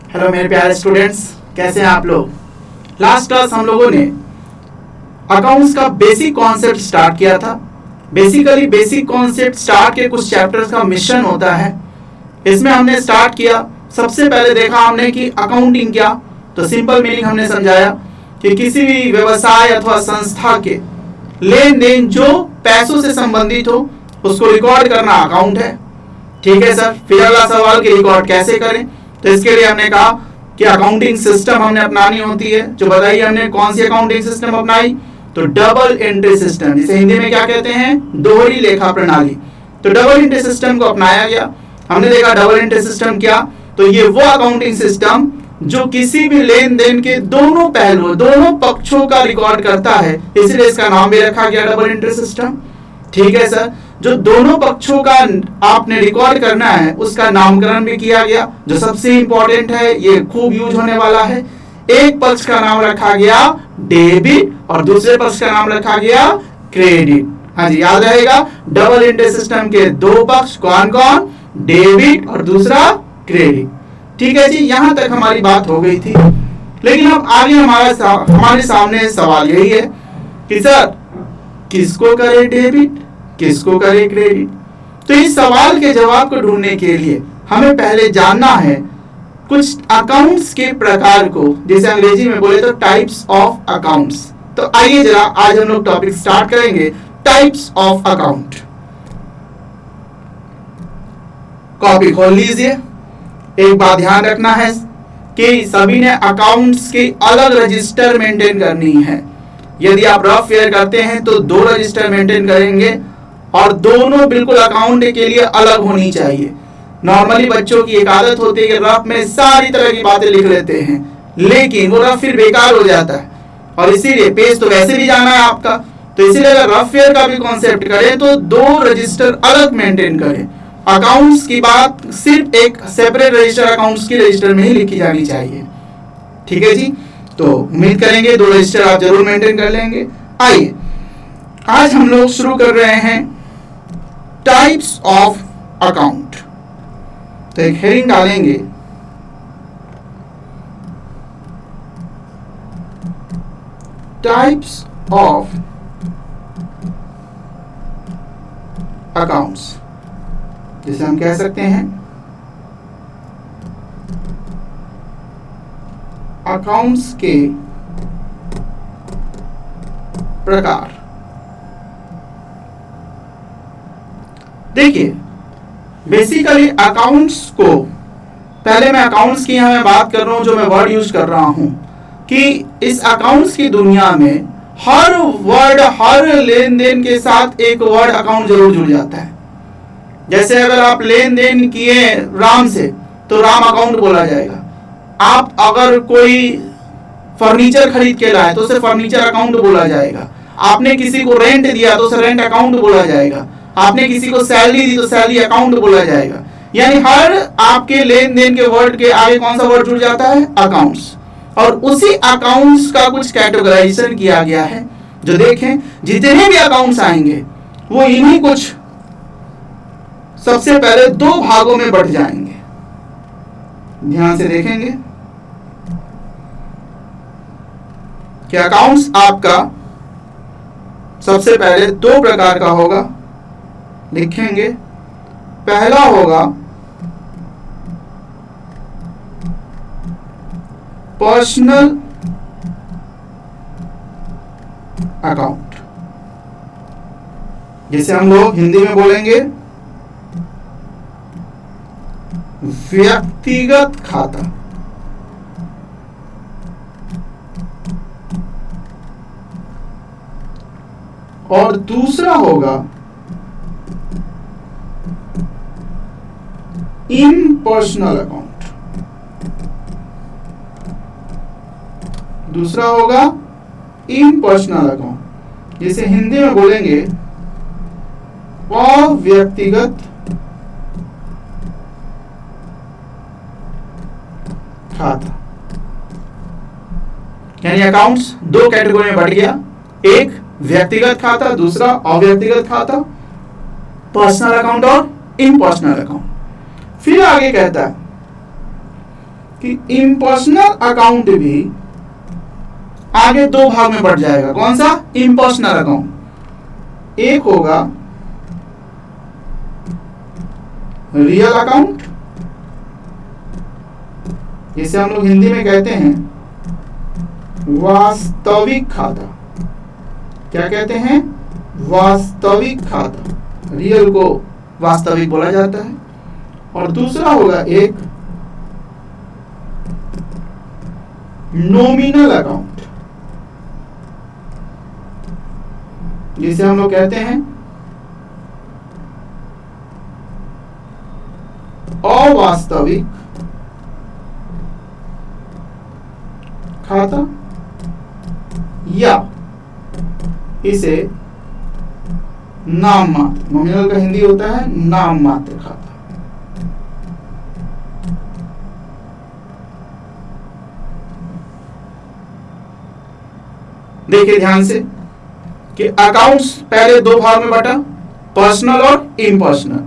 Hello मेरे प्यारे students, कैसे हैं आप लोग। लास्ट क्लास हम लोगों ने अकाउंट्स का बेसिक कॉन्सेप्ट स्टार्ट किया था। बेसिकली बेसिक कॉन्सेप्ट स्टार्ट के कुछ चैप्टर्स का मिशन होता है। इसमें हमने स्टार्ट किया, सबसे पहले देखा हमने कि अकाउंटिंग क्या। तो सिंपल मीनिंग हमने समझाया कि किसी भी व्यवसाय अथवा संस्था के लेन देन जो पैसों से संबंधित हो उसको रिकॉर्ड करना अकाउंट है। ठीक है सर, फिर अगला सवाल कि रिकॉर्ड कैसे करें। तो इसके लिए हमने कहा कि अकाउंटिंग सिस्टम हमने अपनानी होती है। जो बताइए हमने कौन सी अकाउंटिंग सिस्टम अपनाई, तो डबल एंट्री सिस्टम, जिसे हिंदी में क्या कहते हैं, दोहरी लेखा प्रणाली। तो डबल एंट्री सिस्टम को अपनाया गया। हमने देखा डबल एंट्री सिस्टम क्या, तो ये वो अकाउंटिंग सिस्टम जो किसी भी लेन देन के दोनों पहलुओं, दोनों पक्षों का रिकॉर्ड करता है, इसलिए इसका नाम भी रखा गया डबल एंट्री सिस्टम। ठीक है सर, जो दोनों पक्षों का आपने रिकॉर्ड करना है उसका नामकरण भी किया गया। जो सबसे इंपॉर्टेंट है, ये खूब यूज होने वाला है, एक पक्ष का नाम रखा गया डेबिट और दूसरे पक्ष का नाम रखा गया क्रेडिट। हाँ जी, याद रहेगा, डबल एंट्री सिस्टम के दो पक्ष कौन कौन, डेबिट और दूसरा क्रेडिट। ठीक है जी, यहां तक हमारी बात हो गई थी। लेकिन अब आगे हमारे सामने सवाल यही है कि सर किसको करे डेबिट, किसको करे क्रेडिट। तो इस सवाल के जवाब को ढूंढने के लिए हमें पहले जानना है कुछ अकाउंट्स के प्रकार को, जैसे अंग्रेजी में बोले तो टाइप्स ऑफ अकाउंट्स। तो आइए जरा आज हम लोग टॉपिक स्टार्ट करेंगे, टाइप्स ऑफ अकाउंट। कॉपी खोल लीजिए। एक बात ध्यान रखना है कि सभी ने अकाउंट्स की अलग रजिस्टर मेंटेन करनी है। यदि आप रफ फेयर करते हैं तो दो रजिस्टर मेंटेन करेंगे और दोनों बिल्कुल अकाउंट के लिए अलग होनी चाहिए। नॉर्मली बच्चों की एक आदत होती है कि रफ में सारी तरह की बातें लिख लेते हैं, लेकिन वो रफ फिर बेकार हो जाता है और इसीलिए पेज तो वैसे भी जाना है आपका। तो इसीलिए अगर रफ फेयर का भी कॉन्सेप्ट करें तो दो रजिस्टर अलग मेंटेन करें। अकाउंट्स की बात सिर्फ एक सेपरेट रजिस्टर, अकाउंट्स की रजिस्टर में ही लिखी जानी चाहिए। ठीक है जी, तो उम्मीद करेंगे दो रजिस्टर आप जरूर मेंटेन कर लेंगे। आइए आज हम लोग शुरू कर रहे हैं टाइप्स ऑफ अकाउंट। तो एक हेडिंग डालेंगे, टाइप्स ऑफ अकाउंट्स, जिसे हम कह सकते हैं अकाउंट्स के प्रकार। देखिए बेसिकली अकाउंट्स को, पहले मैं अकाउंट्स की यहां बात कर रहा हूं, जो मैं वर्ड यूज कर रहा हूं कि इस अकाउंट्स की दुनिया में हर वर्ड, हर लेन देन के साथ एक वर्ड अकाउंट जरूर जुड़ जाता है। जैसे अगर आप लेन देन किए राम से तो राम अकाउंट बोला जाएगा। आप अगर कोई फर्नीचर खरीद के लाए तो उसे फर्नीचर अकाउंट बोला जाएगा। आपने किसी को रेंट दिया तो उसे रेंट अकाउंट बोला जाएगा। आपने किसी को सैलरी दी तो सैलरी अकाउंट बोला जाएगा। यानी हर आपके लेन देन के वर्ड के आगे कौन सा वर्ड जुड़ जाता है, अकाउंट्स। और उसी अकाउंट्स का कुछ कैटेगराइजेशन किया गया है। जो देखें जितने भी अकाउंट्स आएंगे वो इन्हीं कुछ सबसे पहले दो भागों में बढ़ जाएंगे। ध्यान से देखेंगे कि अकाउंट्स आपका सबसे पहले दो प्रकार का होगा, लिखेंगे। पहला होगा पर्सनल अकाउंट, जिसे हम लोग हिंदी में बोलेंगे व्यक्तिगत खाता। और दूसरा होगा इम्पर्सनल अकाउंट। दूसरा होगा इम्पर्सनल अकाउंट, जिसे हिंदी में बोलेंगे अव्यक्तिगत खाता। यानी अकाउंट्स दो कैटेगरी में बढ़ गया, एक व्यक्तिगत खाता, दूसरा अव्यक्तिगत खाता, पर्सनल अकाउंट और इम्पर्सनल अकाउंट। फिर आगे कहता है कि इम्पर्सनल अकाउंट भी आगे दो भाग में बढ़ जाएगा। कौन सा? Impersonal account. एक होगा रियल अकाउंट, जिसे हम लोग हिंदी में कहते हैं वास्तविक खाता। क्या कहते हैं? वास्तविक खाता। रियल को वास्तविक बोला जाता है। और दूसरा होगा एक नॉमिनल अकाउंट, जिसे हम लोग कहते हैं अवास्तविक खाता, या इसे नाम मात्र, नॉमिनल का हिंदी होता है नाम मात्र खाता। देखिए ध्यान से कि अकाउंट्स पहले दो भाग में बटा, पर्सनल और इम्पर्सनल।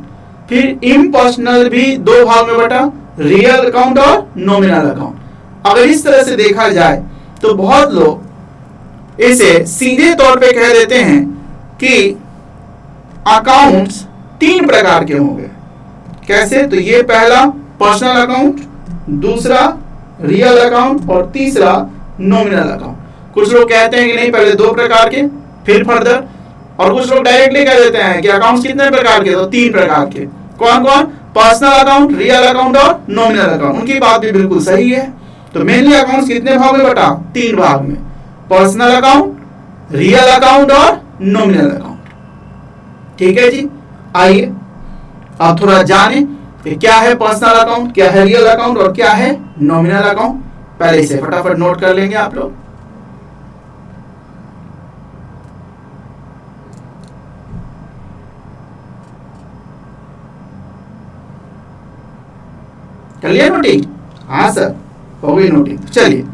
फिर इम्पर्सनल भी दो भाग में बटा, रियल अकाउंट और नॉमिनल अकाउंट। अगर इस तरह से देखा जाए तो बहुत लोग इसे सीधे तौर पे कह देते हैं कि अकाउंट्स तीन प्रकार के होंगे। कैसे? तो ये पहला पर्सनल अकाउंट, दूसरा रियल अकाउंट और तीसरा नॉमिनल अकाउंट। कुछ लोग कहते हैं कि नहीं, पहले दो प्रकार के फिर फर्दर, और कुछ लोग डायरेक्टली कह देते हैं कि अकाउंट्स कितने प्रकार के? तो तीन प्रकार के। कौन कौन? पर्सनल अकाउंट, रियल अकाउंट और नॉमिनल अकाउंट। उनकी बात भी बिल्कुल सही है। तो मेनली अकाउंट्स कितने भाग में बटा? तीन भाग में, पर्सनल अकाउंट, रियल अकाउंट और नॉमिनल अकाउंट। ठीक है जी, आइए अब थोड़ा जाने कि क्या है पर्सनल अकाउंट, क्या है रियल अकाउंट और क्या है नॉमिनल अकाउंट। पहले इसे फटाफट नोट कर लेंगे आप लोग। कर लिया नोटिंग? हाँ सर, हो गई नोटिंग। चलिए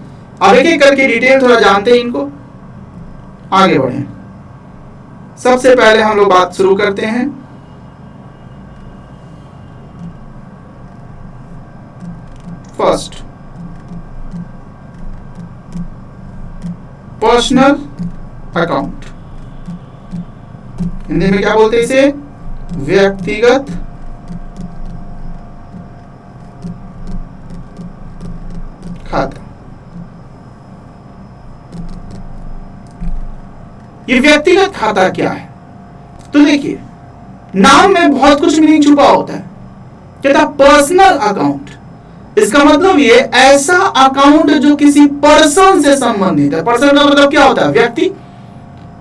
अब एक एक करके डिटेल थोड़ा जानते हैं इनको, आगे बढ़े। सबसे पहले हम लोग बात शुरू करते हैं फर्स्ट पर्सनल अकाउंट। हिंदी में क्या बोलते हैं इसे? व्यक्तिगत खाता। ये व्यक्तिगत खाता क्या है? तो देखिए, नाम में बहुत कुछ मीनिंग छुपा होता है। कहता पर्सनल अकाउंट, इसका मतलब ये ऐसा अकाउंट जो किसी पर्सन से संबंधित है। पर्सन का मतलब क्या होता है? व्यक्ति।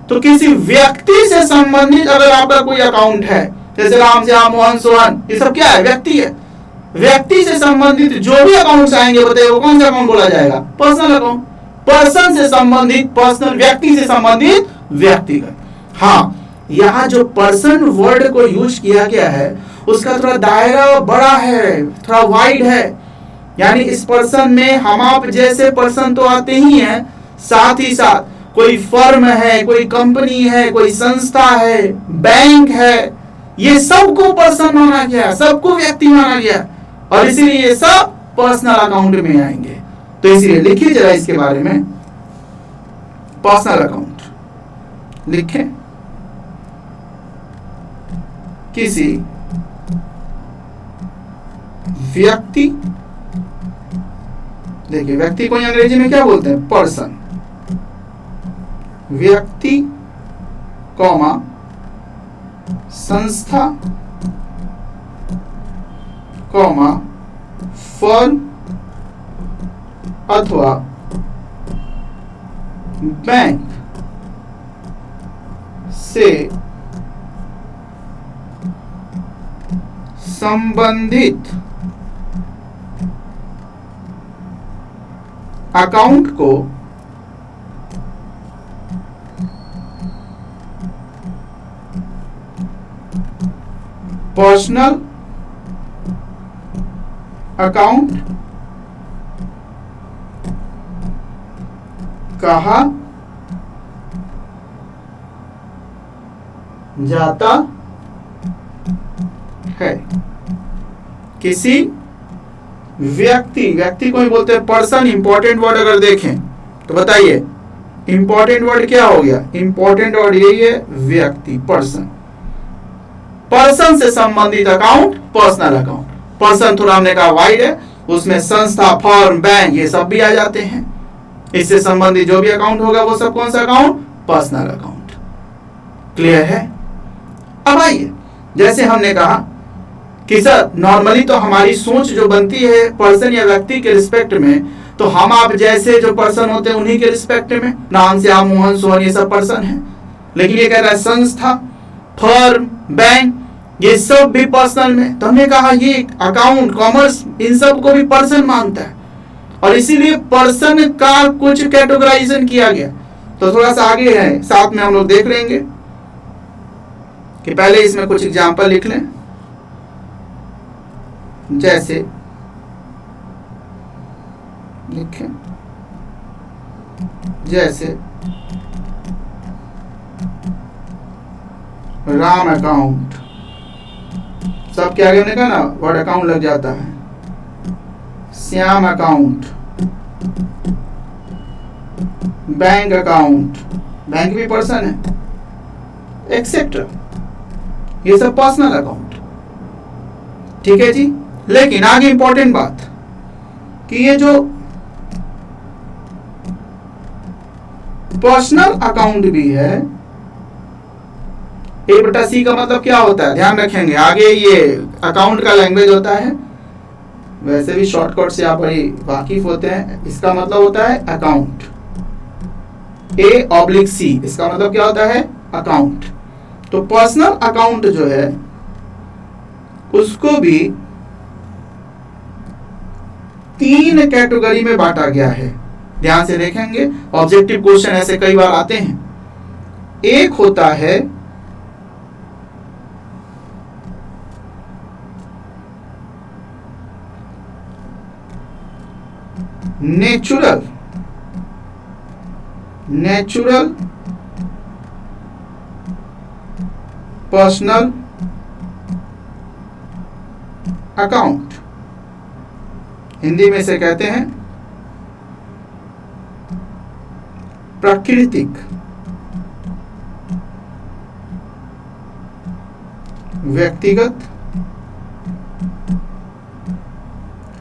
तो किसी व्यक्ति से संबंधित अगर आपका कोई अकाउंट है, जैसे राम श्याम मोहन सोहन, ये सब क्या है? व्यक्ति है। व्यक्ति से संबंधित जो भी अकाउंट्स आएंगे, बताइए वो कौन सा अकाउंट बोला जाएगा? Personal account. पर्सन से संबंधित पर्सनल, व्यक्ति से संबंधित व्यक्तिगत। हाँ, यहाँ जो पर्सन वर्ड को यूज किया गया है उसका थोड़ा दायरा बड़ा है, थोड़ा वाइड है। यानी इस पर्सन में हम आप जैसे पर्सन तो आते ही हैं, साथ ही साथ कोई फर्म है, कोई कंपनी है, कोई संस्था है, बैंक है, ये सबको पर्सन माना गया, सबको व्यक्ति माना गया, और इसीलिए ये सब पर्सनल अकाउंट में आएंगे। तो इसीलिए लिखिए जरा इसके बारे में, पर्सनल अकाउंट लिखें। किसी व्यक्ति, देखिए व्यक्ति को अंग्रेजी में क्या बोलते हैं? पर्सन। व्यक्ति कॉमा संस्था कॉमा फर्म अथवा बैंक से संबंधित अकाउंट को पर्सनल अकाउंट कहा जाता है। किसी व्यक्ति, व्यक्ति को ही बोलते हैं पर्सन। इंपॉर्टेंट वर्ड अगर देखें तो बताइए इंपॉर्टेंट वर्ड क्या हो गया? इंपॉर्टेंट वर्ड यही है व्यक्ति, पर्सन। पर्सन से संबंधित अकाउंट पर्सनल अकाउंट। पर्सन थोड़ा हमने कहा वाइड है, उसमें संस्था, फर्म, बैंक ये सब भी आ जाते हैं। इससे संबंधित जो भी अकाउंट होगा वो सब कौन सा अकाउंट? Personal account. क्लियर है? अब आइए, जैसे हमने कहा कि सर नॉर्मली तो हमारी सोच जो बनती है पर्सन या व्यक्ति के रिस्पेक्ट में, तो हम आप जैसे जो पर्सन होते हैं उन्हीं के रिस्पेक्ट में, नाम से आप, मोहन, सोहन ये सब पर्सन है। लेकिन ये कह रहा है संस्था, फर्म, बैंक ये सब भी पर्सनल में। तो हमने कहा ये अकाउंट, कॉमर्स इन सब को भी पर्सन मानता है और इसीलिए पर्सन का कुछ कैटेगराइजेशन किया गया। तो थोड़ा सा आगे है, साथ में हम लोग देख लेंगे कि पहले इसमें कुछ एग्जांपल लिख लें। जैसे लिखें, जैसे राम अकाउंट, सब क्या आगे हमने कहा ना वर्ड अकाउंट लग जाता है। Shyam account, bank account, bank भी पर्सन है, एक्सेट्रा, ये सब पर्सनल अकाउंट। ठीक है जी। लेकिन आगे इंपॉर्टेंट बात कि ये जो पर्सनल अकाउंट भी है, A/C का मतलब क्या होता है ध्यान रखेंगे। आगे ये अकाउंट का लैंग्वेज होता है, वैसे भी शॉर्टकट से आप बड़ी वाकिफ होते हैं। इसका मतलब होता है अकाउंट, A/C, इसका मतलब क्या होता है? अकाउंट। तो पर्सनल अकाउंट जो है उसको भी 3 कैटेगरी में बांटा गया है। ध्यान से देखेंगे, ऑब्जेक्टिव क्वेश्चन ऐसे कई बार आते हैं। एक होता है नेचुरल पर्सनल अकाउंट, हिंदी में से कहते हैं प्राकृतिक व्यक्तिगत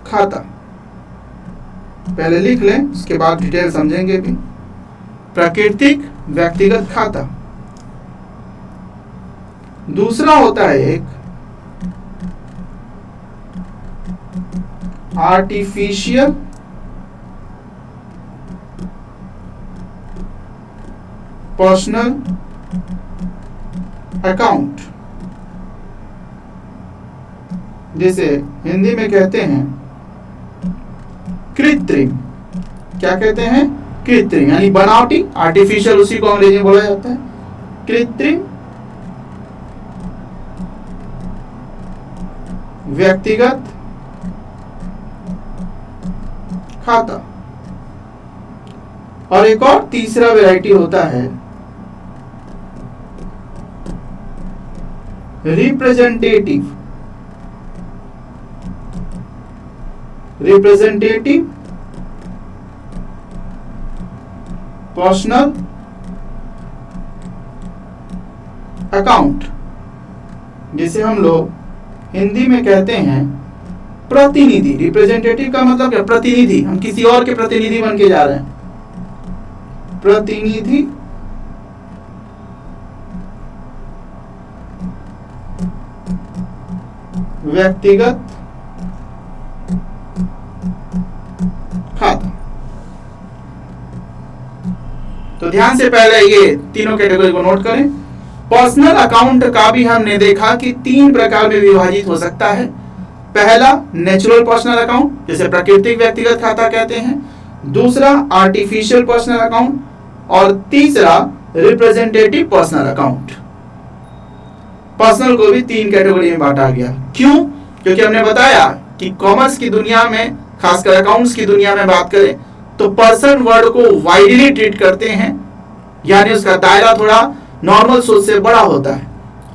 खाता। पहले लिख लें, उसके बाद डिटेल समझेंगे भी। प्राकृतिक व्यक्तिगत खाता। दूसरा होता है एक आर्टिफिशियल पर्सनल अकाउंट, जिसे हिंदी में कहते हैं कृत्रिम। क्या कहते हैं? कृत्रिम, यानी बनावटी, आर्टिफिशियल उसी को अंग्रेजी में बोला जाता है। कृत्रिम व्यक्तिगत खाता। और एक और तीसरा वैरायटी होता है रिप्रेजेंटेटिव पर्सनल अकाउंट, जिसे हम लोग हिंदी में कहते हैं प्रतिनिधि। रिप्रेजेंटेटिव का मतलब क्या? प्रतिनिधि, हम किसी और के प्रतिनिधि बन के जा रहे हैं। प्रतिनिधि व्यक्तिगत खाता। तो ध्यान से पहले ये तीनों कैटेगरी को नोट करें। पर्सनल अकाउंट का भी हमने देखा कि 3 प्रकार में विभाजित हो सकता है। पहला नेचुरल पर्सनल अकाउंट, जिसे प्राकृतिक व्यक्तिगत खाता कहते हैं। दूसरा आर्टिफिशियल पर्सनल अकाउंट और तीसरा रिप्रेजेंटेटिव पर्सनल अकाउंट। पर्सनल को भी 3 कैटेगरी में बांटा गया। क्यों? क्योंकि हमने बताया कि कॉमर्स की दुनिया में, खासकर अकाउंट्स की दुनिया में बात करें तो पर्सन वर्ड को वाइडली ट्रीट करते हैं, यानी उसका दायरा थोड़ा नॉर्मल सोच से बड़ा होता है।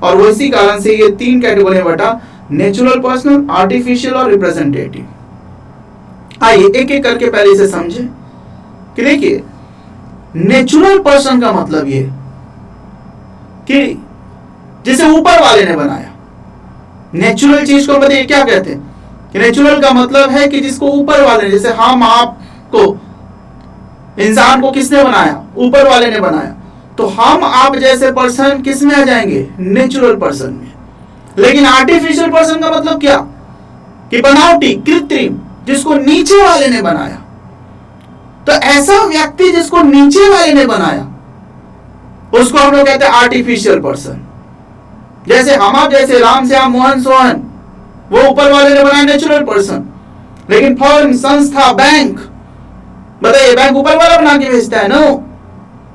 और वो इसी कारण से ये 3 कैटेगरी में बटा, नेचुरल पर्सनल, आर्टिफिशियल और रिप्रेजेंटेटिव। आइए एक एक करके पहले इसे समझें कि देखिए नेचुरल पर्सन का मतलब ये कि जिसे ऊपर वाले ने बनाया। नेचुरल चीज को बताइए क्या कहते हैं कि नेचुरल का मतलब है कि जिसको ऊपर वाले ने, जैसे हम आपको, इंसान को किसने बनाया? ऊपर वाले ने बनाया। तो हम आप जैसे पर्सन किस में आ जाएंगे? नेचुरल पर्सन में। लेकिन आर्टिफिशियल पर्सन का मतलब क्या? कि बनावटी, कृत्रिम, जिसको नीचे वाले ने बनाया। तो ऐसा व्यक्ति जिसको नीचे वाले ने बनाया उसको हम लोग कहते हैं आर्टिफिशियल पर्सन। जैसे हम आप जैसे राम श्याम मोहन सोहन, वो ऊपर वाले ने बनाया नेचुरल पर्सन। लेकिन फर्म, संस्था, बैंक, बताइए बैंक ऊपर वाला बना के भेजता है? नो,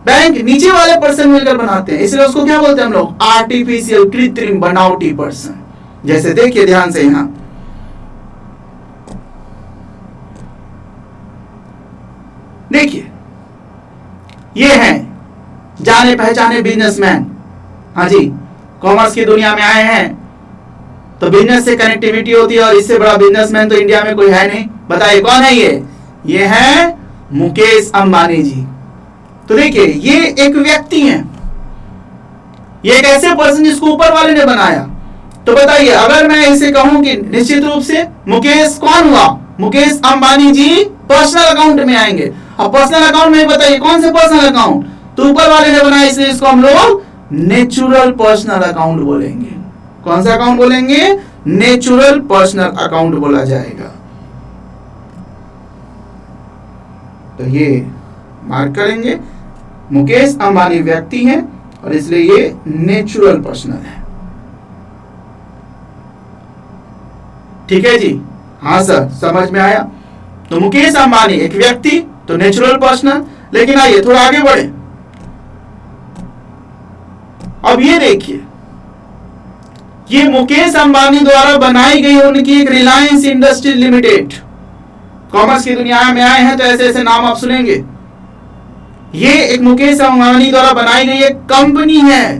बैंक नीचे वाले पर्सन मिलकर बनाते हैं। इसलिए उसको क्या बोलते हैं हम लोग? आर्टिफिशियल, कृत्रिम, बनावटी पर्सन। जैसे देखिए ध्यान से यहां देखिए, ये हैं जाने पहचाने बिजनेसमैन। हाँ जी, कॉमर्स की दुनिया में आए हैं तो बिजनेस से कनेक्टिविटी होती है, और इससे बड़ा बिजनेसमैन तो इंडिया में कोई है नहीं। बताइए कौन है ये? ये है मुकेश अंबानी जी। तो देखिए ये एक व्यक्ति हैं, ये एक ऐसे पर्सन जिसको ऊपर वाले ने बनाया। तो बताइए अगर मैं इसे कहूं कि निश्चित रूप से मुकेश कौन हुआ? मुकेश अंबानी जी पर्सनल अकाउंट में आएंगे। अब पर्सनल अकाउंट में बताइए कौन से पर्सनल अकाउंट? तो ऊपर वाले ने बनाया, इसलिए इसको हम लोग नेचुरल पर्सनल अकाउंट बोलेंगे। कौन सा अकाउंट बोलेंगे? नेचुरल पर्सनल अकाउंट बोला जाएगा। तो ये मार्क करेंगे, मुकेश अंबानी व्यक्ति हैं और इसलिए ये नेचुरल पर्सनल है। ठीक है जी? हाँ सर, समझ में आया। तो मुकेश अंबानी एक व्यक्ति, तो नेचुरल पर्सनल। लेकिन आइए थोड़ा आगे बढ़े। अब ये देखिए, ये मुकेश अंबानी द्वारा बनाई गई उनकी एक रिलायंस इंडस्ट्री लिमिटेड। कॉमर्स की दुनिया में आए हैं तो ऐसे ऐसे नाम आप सुनेंगे। ये एक मुकेश अंबानी द्वारा बनाई गई एक कंपनी है,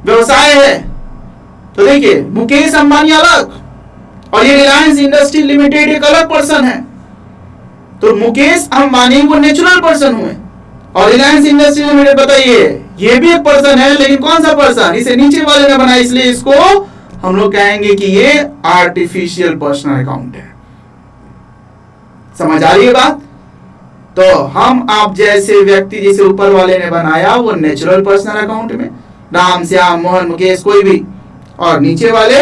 व्यवसाय है। तो देखिए मुकेश अंबानी अलग और ये रिलायंस इंडस्ट्री लिमिटेड एक अलग पर्सन है। तो मुकेश अंबानी वो नेचुरल पर्सन हुए और रिलायंस इंडस्ट्री लिमिटेड, बताइए ये भी एक पर्सन है, लेकिन कौन सा पर्सन? इसे नीचे वाले ने बनाया, इसलिए इसको हम लोग कहेंगे कि ये आर्टिफिशियल पर्सनल अकाउंट है। समझ आ रही है बात? तो हम आप जैसे व्यक्ति जिसे ऊपर वाले ने बनाया वो नेचुरल पर्सनल अकाउंट में, राम श्याम मोहन मुकेश कोई भी, और नीचे वाले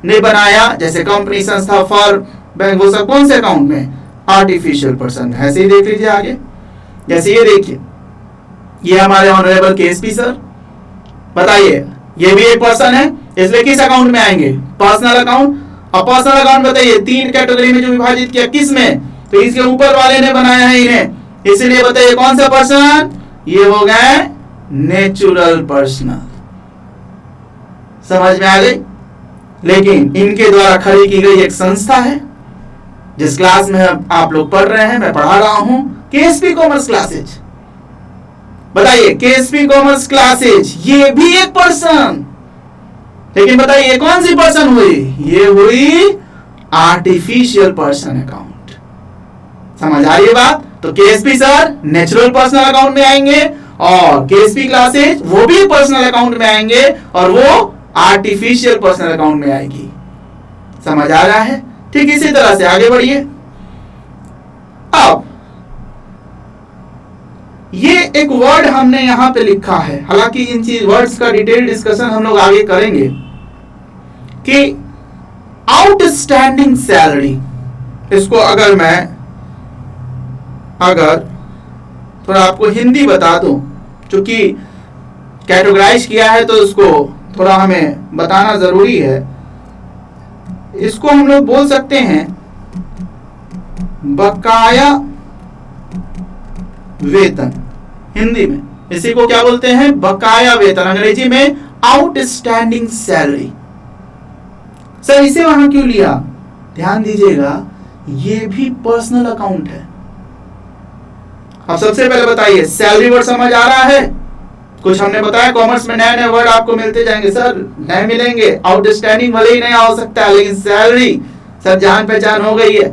ने बनाया जैसे कंपनी, संस्था, फर्म, बैंक, वो सब कौन से अकाउंट में? Artificial person. ऐसे ही देख लीजिए आगे। जैसे ये देखिए, ये हमारे ऑनरेबल केएसपी सर, बताइए ये भी एक पर्सन है, इसलिए किस अकाउंट में आएंगे? Personal account. और पर्सनल अकाउंट बताइए तीन कैटेगरी में जो विभाजित किया, किस में? तो इसके ऊपर वाले ने बनाया है इन्हें, इसलिए बताइए कौन सा पर्सन? ये हो गए नेचुरल पर्सनल। समझ में आ गई? लेकिन इनके द्वारा खड़ी की गई एक संस्था है, जिस क्लास में आप लोग पढ़ रहे हैं, मैं पढ़ा रहा हूं, केएसपी कॉमर्स क्लासेज। बताइए केएसपी कॉमर्स क्लासेज, ये भी एक पर्सन। लेकिन बताइए कौन सी पर्सन हुई? ये हुई आर्टिफिशियल पर्सन अकाउंट। समझ आ रही है बात? तो Ksp sir natural personal account में आएंगे और केएसपी क्लासेज वो भी पर्सनल अकाउंट में आएंगे और वो आर्टिफिशियल पर्सनल अकाउंट में आएगी। समझ आ रहा है? ठीक इसी तरह से आगे बढ़िए। अब ये एक वर्ड हमने यहां पे लिखा है, हालांकि इन चीज वर्ड्स का डिटेल डिस्कशन हम लोग आगे करेंगे, कि आउटस्टैंडिंग सैलरी। इसको अगर थोड़ा आपको हिंदी बता दूं, क्योंकि कैटेगराइज किया है तो इसको थोड़ा हमें बताना जरूरी है। इसको हम लोग बोल सकते हैं बकाया वेतन। हिंदी में इसी को क्या बोलते हैं? बकाया वेतन। अंग्रेजी में आउटस्टैंडिंग सैलरी। सर इसे वहां क्यों लिया? ध्यान दीजिएगा, ये भी पर्सनल अकाउंट है। अब सबसे पहले बताइए सैलरी वर्ड समझ आ रहा है? कुछ हमने बताया कॉमर्स में नए नए वर्ड आपको मिलते जाएंगे सर, नए मिलेंगे। आउटस्टैंडिंग भले ही नया हो सकता है, लेकिन सैलरी सर जान पहचान हो गई है।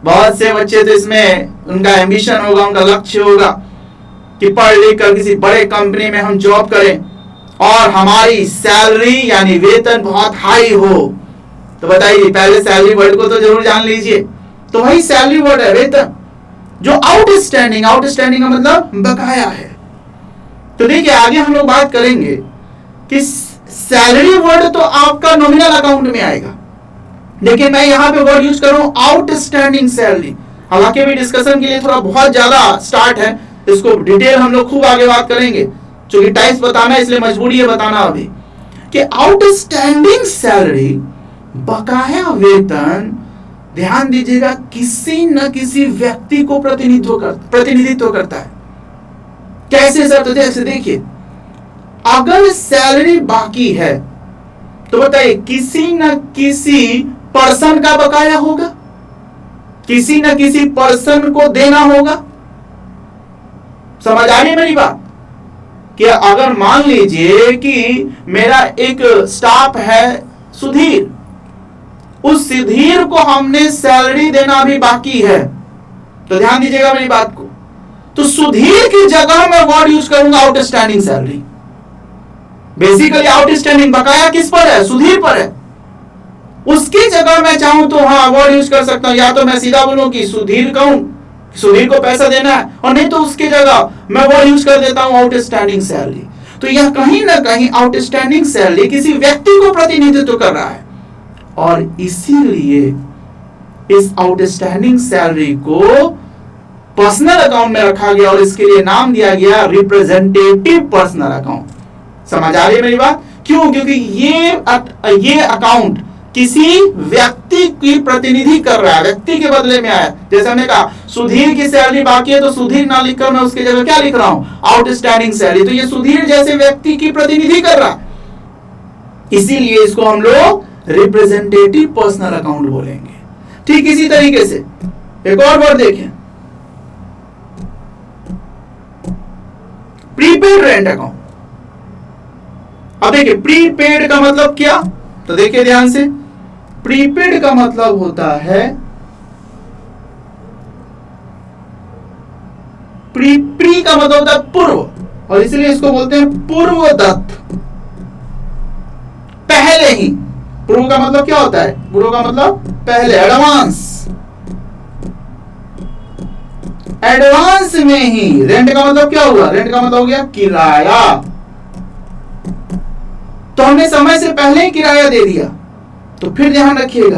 बहुत से बच्चे तो इसमें उनका एम्बिशन होगा, उनका लक्ष्य होगा कि पढ़ लिख कर किसी बड़े कंपनी में हम जॉब करें और हमारी सैलरी यानी वेतन बहुत हाई हो। तो बताइए, पहले सैलरी वर्ड को तो जरूर जान लीजिए। तो वही सैलरी वर्ड है वेतन, जो आउटस्टैंडिंग, आउटस्टैंडिंग का मतलब बकाया है। तो देखिए आगे हम लोग बात करेंगे कि सैलरी वर्ड तो आपका नॉमिनल अकाउंट में आएगा, लेकिन मैं यहां पे वर्ड यूज कर रहा हूं आउटस्टैंडिंग सैलरी। हालांकि अभी डिस्कशन के लिए थोड़ा बहुत ज्यादा स्टार्ट है, इसको डिटेल हम लोग खूब आगे बात करेंगे, क्योंकि टाइप्स बताना है इसलिए मजबूरी है बताना अभी कि आउटस्टैंडिंग सैलरी, बकाया वेतन, ध्यान दीजिएगा, किसी न किसी व्यक्ति को प्रतिनिधित्व करता है। कैसे सर? तो जैसे देखिए, अगर सैलरी बाकी है तो बताइए किसी न किसी पर्सन का बकाया होगा, किसी न किसी पर्सन को देना होगा। समझ आ रही है मेरी बात? कि अगर मान लीजिए कि मेरा एक स्टाफ है सुधीर, उस सुधीर को हमने सैलरी देना भी बाकी है, तो ध्यान दीजिएगा मेरी बात को। तो सुधीर की जगह मैं वर्ड यूज करूंगा आउटस्टैंडिंग सैलरी। बेसिकली आउटस्टैंडिंग बकाया किस पर है? सुधीर पर है। उसकी जगह मैं चाहूं तो हाँ वर्ड यूज कर सकता हूं, या तो मैं सीधा बोलूं कि सुधीर कहूं, सुधीर को पैसा देना है, और नहीं तो उसकी जगह मैं वर्ड यूज कर देता हूं आउटस्टैंडिंग सैलरी। तो यह कहीं ना कहीं आउटस्टैंडिंग सैलरी किसी व्यक्ति को प्रतिनिधित्व कर रहा है, और इसीलिए इस आउटस्टैंडिंग सैलरी को पर्सनल अकाउंट में रखा गया और इसके लिए नाम दिया गया रिप्रेजेंटेटिव पर्सनल अकाउंट। समझ आ रही है मेरी बात? क्यों? क्योंकि ये अकाउंट किसी व्यक्ति की प्रतिनिधि कर रहा है, व्यक्ति के बदले में आया। जैसे हमने कहा सुधीर की सैलरी बाकी है, तो सुधीर ना लिखकर मैं उसकी जगह क्या लिख रहा हूं? Outstanding salary. तो ये सुधीर जैसे व्यक्ति की प्रतिनिधि कर रहा है, इसीलिए इसको हम लोग रिप्रेजेंटेटिव पर्सनल अकाउंट बोलेंगे। ठीक इसी तरीके से एक और वर्ड देखें, प्रीपेड रेंट अकाउंट। अब देखिए प्रीपेड का मतलब क्या? तो देखिए ध्यान से, प्रीपेड का मतलब होता है प्री का मतलब होता है पूर्व, और इसलिए इसको बोलते हैं पूर्व दत्त, पहले ही। पूर्व का मतलब क्या होता है? पूर्व का मतलब पहले, एडवांस। एडवांस में ही। रेंट का मतलब क्या हुआ? रेंट का मतलब हो गया किराया। तो हमने समय से पहले ही किराया दे दिया। तो फिर ध्यान रखिएगा,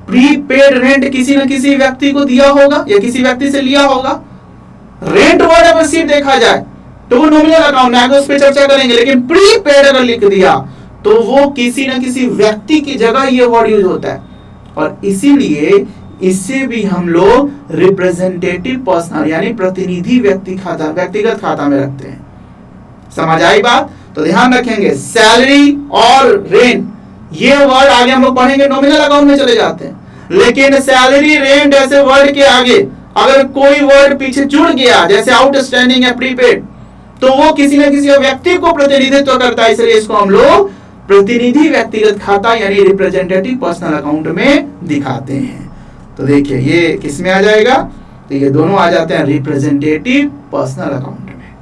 प्रीपेड रेंट किसी न किसी व्यक्ति को दिया होगा या किसी व्यक्ति से लिया होगा। रेंट वर्ड अगर सिर्फ देखा जाए तो वो नॉमिनल अकाउंट में आगे उस पर चर्चा करेंगे, लेकिन प्रीपेड अगर लिख दिया तो वो किसी न किसी व्यक्ति की जगह ये वर्ड यूज होता है, और इसीलिए इसे भी हम लोग रिप्रेजेंटेटिव पर्सनल यानी प्रतिनिधि व्यक्तिगत खाता में रखते हैं। समझ आई बात? तो ध्यान रखेंगे, सैलरी और रेंट ये वर्ड आगे हम लोग पढ़ेंगे, नॉमिनल अकाउंट में चले जाते हैं, लेकिन सैलरी रेंट ऐसे वर्ड के आगे अगर कोई वर्ड पीछे जुड़ गया, जैसे आउटस्टैंडिंग या प्रीपेड, तो वो किसी न किसी व्यक्ति को प्रतिनिधित्व करता है, इसलिए इसको हम लोग प्रतिनिधि व्यक्तिगत खाता यानी रिप्रेजेंटेटिव पर्सनल अकाउंट में दिखाते हैं। तो देखिए ये किस में आ जाएगा? तो ये दोनों आ जाते हैं रिप्रेजेंटेटिव पर्सनल अकाउंट में।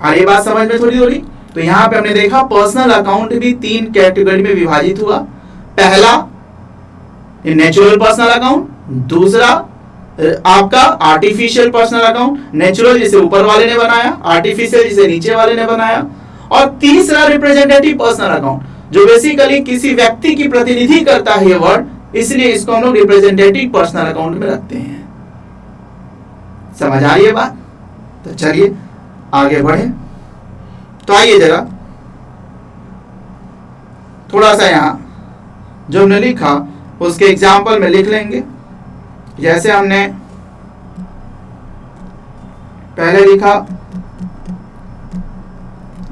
आ रही बात समझ में थोड़ी थोड़ी? तो यहां पे हमने देखा पर्सनल अकाउंट भी 3 कैटेगरी में विभाजित हुआ। पहला नेचुरल पर्सनल अकाउंट, दूसरा आपका आर्टिफिशियल पर्सनल अकाउंट, नेचुरल जिसे ऊपर वाले ने बनाया, आर्टिफिशियल जिसे नीचे वाले ने बनाया, और तीसरा रिप्रेजेंटेटिव पर्सनल अकाउंट जो बेसिकली किसी व्यक्ति की प्रतिनिधि करता है ये वर्ड, इसलिए इसको हम लोग रिप्रेजेंटेटिव पर्सनल अकाउंट में रखते हैं। समझ आ रही है बात? तो चलिए आगे बढ़े। तो आइए जरा थोड़ा सा यहां जो हमने लिखा उसके एग्जाम्पल में लिख लेंगे। जैसे हमने पहले लिखा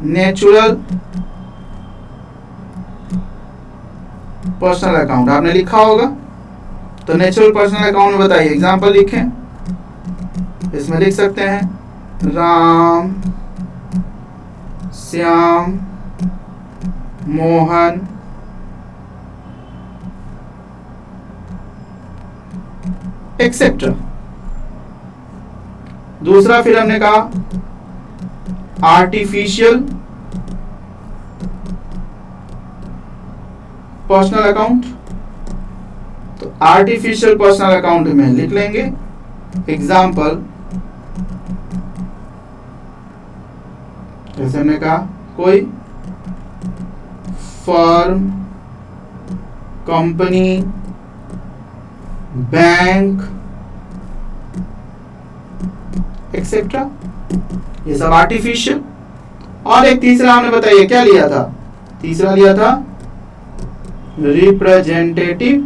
नेचुरल पर्सनल अकाउंट, आपने लिखा होगा। तो नेचुरल पर्सनल अकाउंट में बताइए, एग्जाम्पल लिखें। इसमें लिख सकते हैं राम, श्याम, मोहन, एक्सेट्रा। दूसरा फिर हमने कहा आर्टिफिशियल पर्सनल अकाउंट। तो आर्टिफिशियल पर्सनल अकाउंट में लिख लेंगे एग्जाम्पल, जैसे हमने कहा कोई फर्म, कंपनी, बैंक एक्सेट्रा, ये सब आर्टिफिशियल। और एक तीसरा हमने बताइए क्या लिया था, तीसरा लिया था representative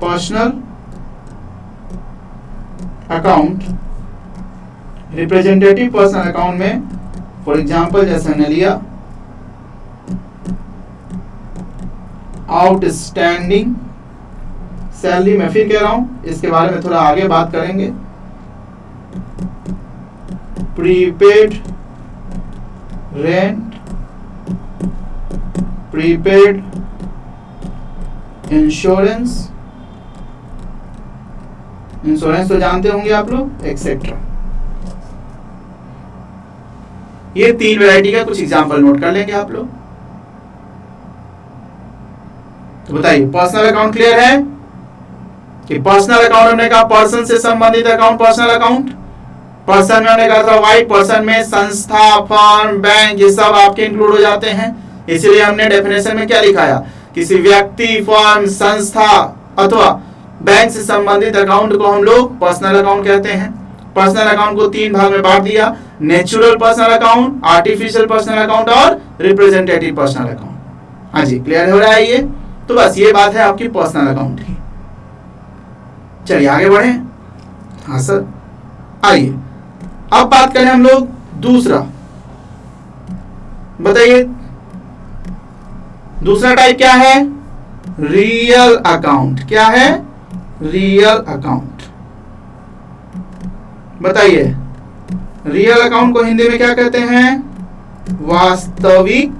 personal account. Representative personal account में फॉर एग्जांपल जैसे हमने लिया आउटस्टैंडिंग सैलरी। मैं फिर कह रहा हूं, इसके बारे में थोड़ा आगे बात करेंगे। Prepaid rent, prepaid insurance, insurance तो जानते होंगे आप लोग, एक्सेट्रा। ये 3 वैरायटी का कुछ एग्जांपल नोट कर लेंगे आप लोग। तो बताइए पर्सनल अकाउंट क्लियर है कि पर्सनल अकाउंट हमने कहा पर्सन से संबंधित अकाउंट पर्सनल अकाउंट। पर्सन में हमने कहा था वाइट, पर्सन में संस्था, फर्म, बैंक ये सब आपके इंक्लूड हो जाते हैं। इसलिए हमने डेफिनेशन में क्या लिखाया, किसी व्यक्ति, फर्म, संस्था अथवा बैंक से संबंधित अकाउंट को हम लोग पर्सनल अकाउंट कहते हैं। पर्सनल अकाउंट को 3 भाग में बांट दिया, natural personal account, artificial personal account और रिप्रेजेंटेटिव पर्सनल अकाउंट। हाँ जी, क्लियर हो रहा है ये? तो बस ये बात है आपकी पर्सनल अकाउंट की। चलिए आगे बढ़े। हाँ सर, आइए अब बात करें हम लोग दूसरा। बताइए दूसरा टाइप क्या है? Real account. क्या है? Real account. बताइए रियल अकाउंट को हिंदी में क्या कहते हैं? वास्तविक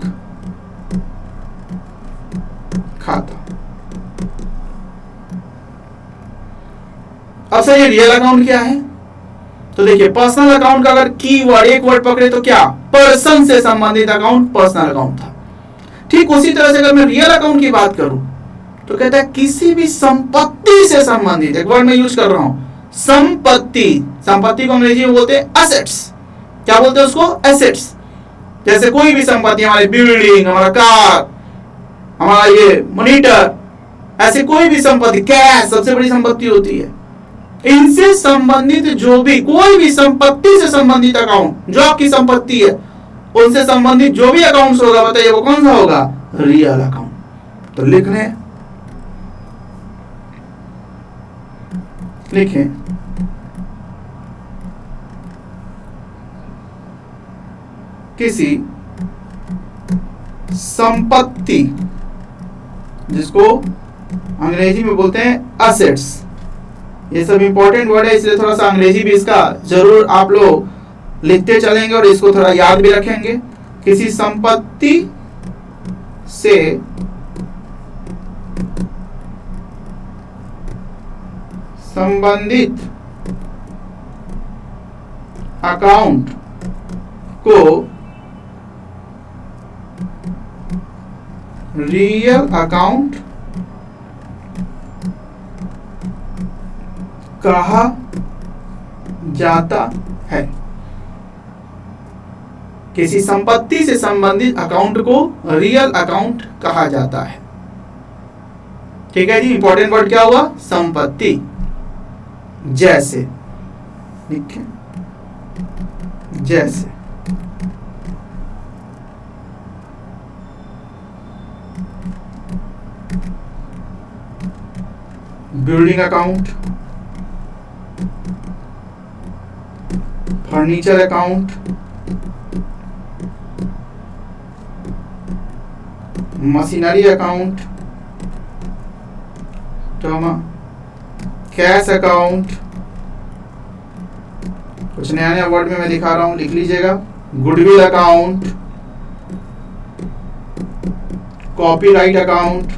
खाता। अब सर ये रियल अकाउंट क्या है? तो देखिए पर्सनल अकाउंट का अगर कीवर्ड एक वर्ड पकड़े तो क्या? पर्सन से संबंधित अकाउंट पर्सनल अकाउंट था। ठीक उसी तरह से अगर मैं रियल अकाउंट की बात करूं तो कहता है किसी भी संपत्ति से संबंधित, एक वर्ड मैं यूज कर रहा हूं, संपत्ति। संपत्ति को अंग्रेजी में बोलते हैं एसेट्स। क्या बोलते हैं उसको? एसेट्स। जैसे कोई भी संपत्ति, हमारी बिल्डिंग, हमारा कार, हमारा ये मॉनिटर, ऐसे कोई भी संपत्ति, कैश सबसे बड़ी संपत्ति होती है। इनसे संबंधित जो भी, कोई भी संपत्ति से संबंधित अकाउंट जो आपकी संपत्ति है, उनसे संबंधित जो भी अकाउंट्स होगा, बताइए वो कौन सा होगा? Real account. तो लिख लें, लिखें किसी संपत्ति, जिसको अंग्रेजी में बोलते हैं असेट्स। ये सब इंपॉर्टेंट वर्ड है, इसलिए थोड़ा सा अंग्रेजी भी इसका जरूर आप लोग लिखते चलेंगे और इसको थोड़ा याद भी रखेंगे। किसी संपत्ति से संबंधित अकाउंट को रियल अकाउंट कहा जाता है। किसी संपत्ति से संबंधित अकाउंट को रियल अकाउंट कहा जाता है। ठीक है जी, इंपॉर्टेंट वर्ड क्या हुआ? संपत्ति। जैसे, ठीक है, जैसे building account, furniture account, machinery account, cash account. कुछ नया नया वर्ड में मैं दिखा रहा हूं, लिख लीजिएगा। Goodwill account, copyright account,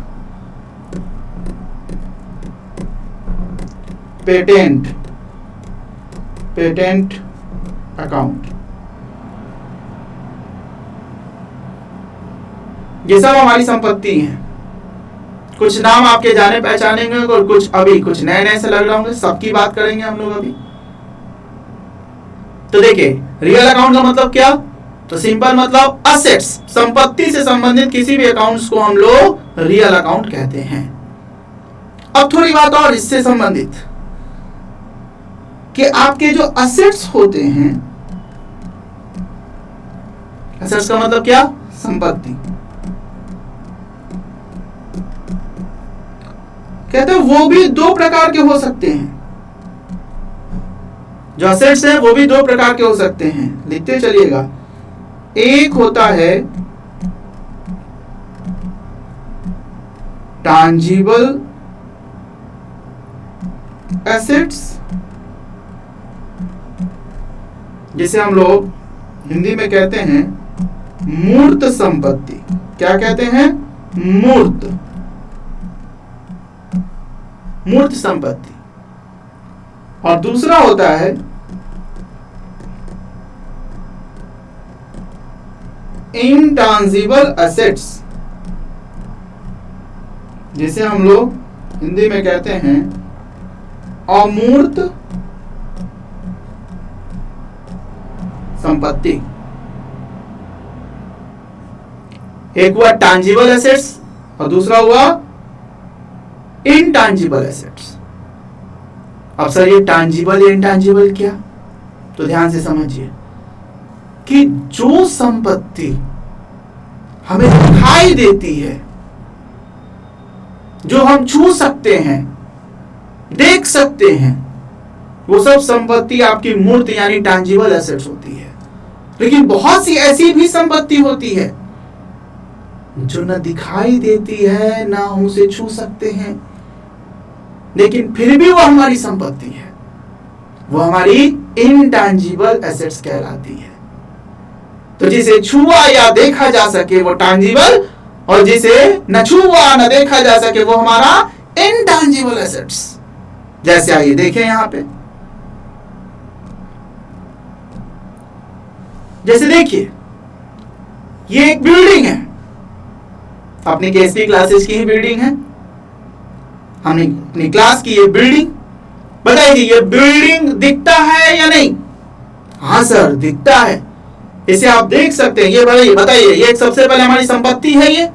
patent account, ये सब हमारी संपत्ति है। कुछ नाम आपके जाने पहचानेंगे और कुछ अभी कुछ नए नए से लग रहे होंगे, सबकी बात करेंगे हम लोग अभी। तो देखिए रियल अकाउंट का मतलब क्या, तो सिंपल मतलब असेट्स, संपत्ति से संबंधित किसी भी अकाउंट्स को हम लोग रियल अकाउंट कहते हैं। अब थोड़ी बात और इससे संबंधित कि आपके जो असेट्स होते हैं, असेट्स का मतलब क्या, संपत्ति, कहते हैं वो भी दो प्रकार के हो सकते हैं। जो असेट्स हैं वो भी दो प्रकार के हो सकते हैं, लिखते चलिएगा। एक होता है टैंजिबल एसेट्स, जिसे हम लोग हिंदी में कहते हैं मूर्त संपत्ति। क्या कहते हैं, मूर्त संपत्ति। और दूसरा होता है इंटैंजिबल एसेट्स, जिसे हम लोग हिंदी में कहते हैं अमूर्त संपत्ति। एक हुआ टैंजिबल एसेट्स और दूसरा हुआ इंटैंजिबल एसेट्स। अब सर ये टैंजिबल या इंटैंजिबल क्या, तो ध्यान से समझिए कि जो संपत्ति हमें दिखाई देती है, जो हम छू सकते हैं, देख सकते हैं, वो सब संपत्ति आपकी मूर्त यानी टैंजिबल एसेट्स होती है। लेकिन बहुत सी ऐसी भी संपत्ति होती है जो न दिखाई देती है, ना हम उसे छू सकते हैं, लेकिन फिर भी वो हमारी संपत्ति है। वो हमारी इंटैंजिबल एसेट्स कहलाती है। तो जिसे छुआ या देखा जा सके वो टैंजिबल, और जिसे न छुआ न देखा जा सके वो हमारा इंटैंजिबल एसेट्स। जैसे आइए देखें यहां पे, जैसे देखिए ये एक बिल्डिंग है, अपनी केएसपी क्लासेस की ही बिल्डिंग है, हमने अपनी क्लास की ये बिल्डिंग। बताइए ये बिल्डिंग दिखता है या नहीं? हाँ सर दिखता है, इसे आप देख सकते हैं। ये बताइए ये सबसे पहले हमारी संपत्ति है ये?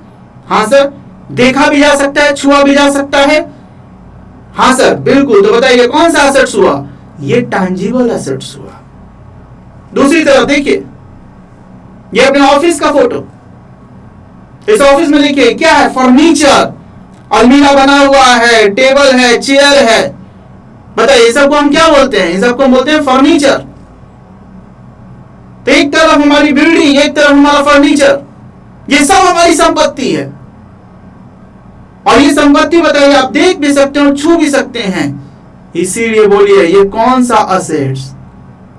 हाँ सर। देखा भी जा सकता है, छुआ भी जा सकता है? हाँ सर बिल्कुल। तो बताइए कौन सा एसेट्स हुआ? ये टैंजिबल एसेट्स हुआ। दूसरी तरफ देखिए, ये अपने ऑफिस का फोटो। इस ऑफिस में देखिए क्या है, फर्नीचर, अलमीरा बना हुआ है, टेबल है, चेयर है। बताइए ये सबको हम क्या बोलते हैं? इन सबको हम बोलते हैं फर्नीचर। तो एक तरफ हमारी बिल्डिंग, एक तरफ हमारा फर्नीचर, ये सब हमारी संपत्ति है। और ये संपत्ति बताइए आप देख भी सकते हो, छू भी सकते हैं। इसीलिए बोलिए ये कौन सा एसेट्स?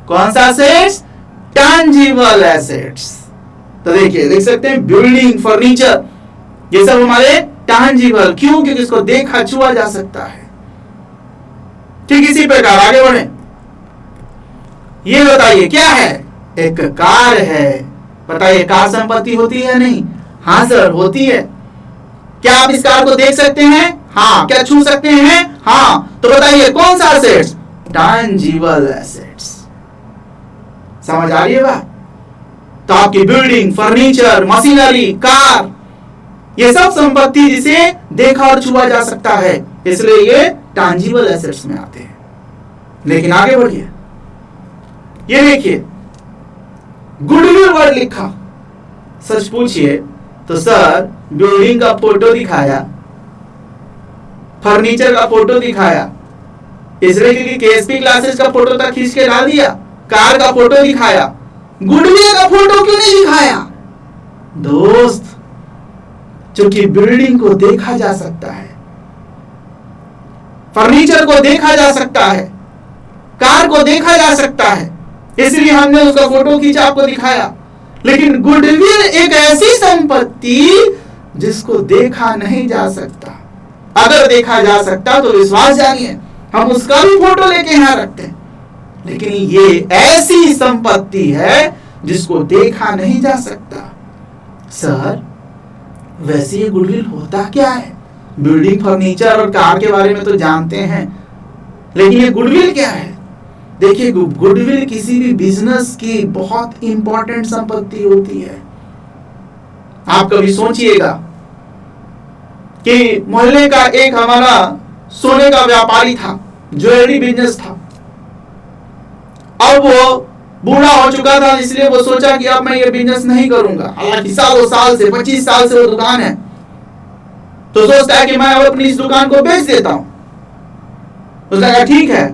कौन सा एसेट्स? Tangible assets. तो देखिए देख सकते हैं बिल्डिंग, फर्नीचर, ये सब हमारे टैंजिबल। क्यों? क्योंकि इसको देखा छुआ जा सकता है। ठीक इसी प्रकार आगे बढ़े। ये बताइए क्या है? एक कार है। बताइए कार संपत्ति होती है या नहीं? हाँ सर होती है। क्या आप इस कार को देख सकते हैं? हाँ। क्या छू सकते हैं? हाँ। तो बताइए कौन सा एसेट्स? Tangible assets. समझ आ रही है बात? तो आपकी बिल्डिंग, फर्नीचर, मशीनरी, कार, ये सब संपत्ति जिसे देखा और छुआ जा सकता है, इसलिए ये टैंजिबल एसेट्स में आते हैं। लेकिन आगे बढ़िए, ये देखिए गुडविल वर्ड लिखा। सच पूछिए तो सर बिल्डिंग का फोटो दिखाया, फर्नीचर का फोटो दिखाया, इसलिए क्योंकि केएसपी क्लासेस का फोटो तक खींच के डाल दिया, कार का फोटो दिखाया, गुडविल का फोटो क्यों नहीं दिखाया? दोस्त, क्योंकि बिल्डिंग को देखा जा सकता है, फर्नीचर को देखा जा सकता है, कार को देखा जा सकता है, इसलिए हमने उसका फोटो खींचा आपको दिखाया। लेकिन गुडविल एक ऐसी संपत्ति जिसको देखा नहीं जा सकता। अगर देखा जा सकता तो विश्वास जानिए हम उसका भी फोटो लेके यहां रखते हैं, लेकिन ये ऐसी संपत्ति है जिसको देखा नहीं जा सकता। सर वैसे ये गुडविल होता क्या है? बिल्डिंग, फर्नीचर और कार के बारे में तो जानते हैं, लेकिन ये गुडविल क्या है? देखिए, गुडविल किसी भी बिजनेस की बहुत इंपॉर्टेंट संपत्ति होती है। आप कभी सोचिएगा कि मोहल्ले का एक हमारा सोने का व्यापारी था, ज्वेलरी बिजनेस था। अब वो बूढ़ा हो चुका था, इसलिए वो सोचा कि अब मैं ये बिजनेस नहीं करूंगा। हालांकि सालों साल से, 25 साल से वो दुकान है, तो सोचता है कि मैं अब अपनी इस दुकान को बेच देता हूं। उसने कहा ठीक है।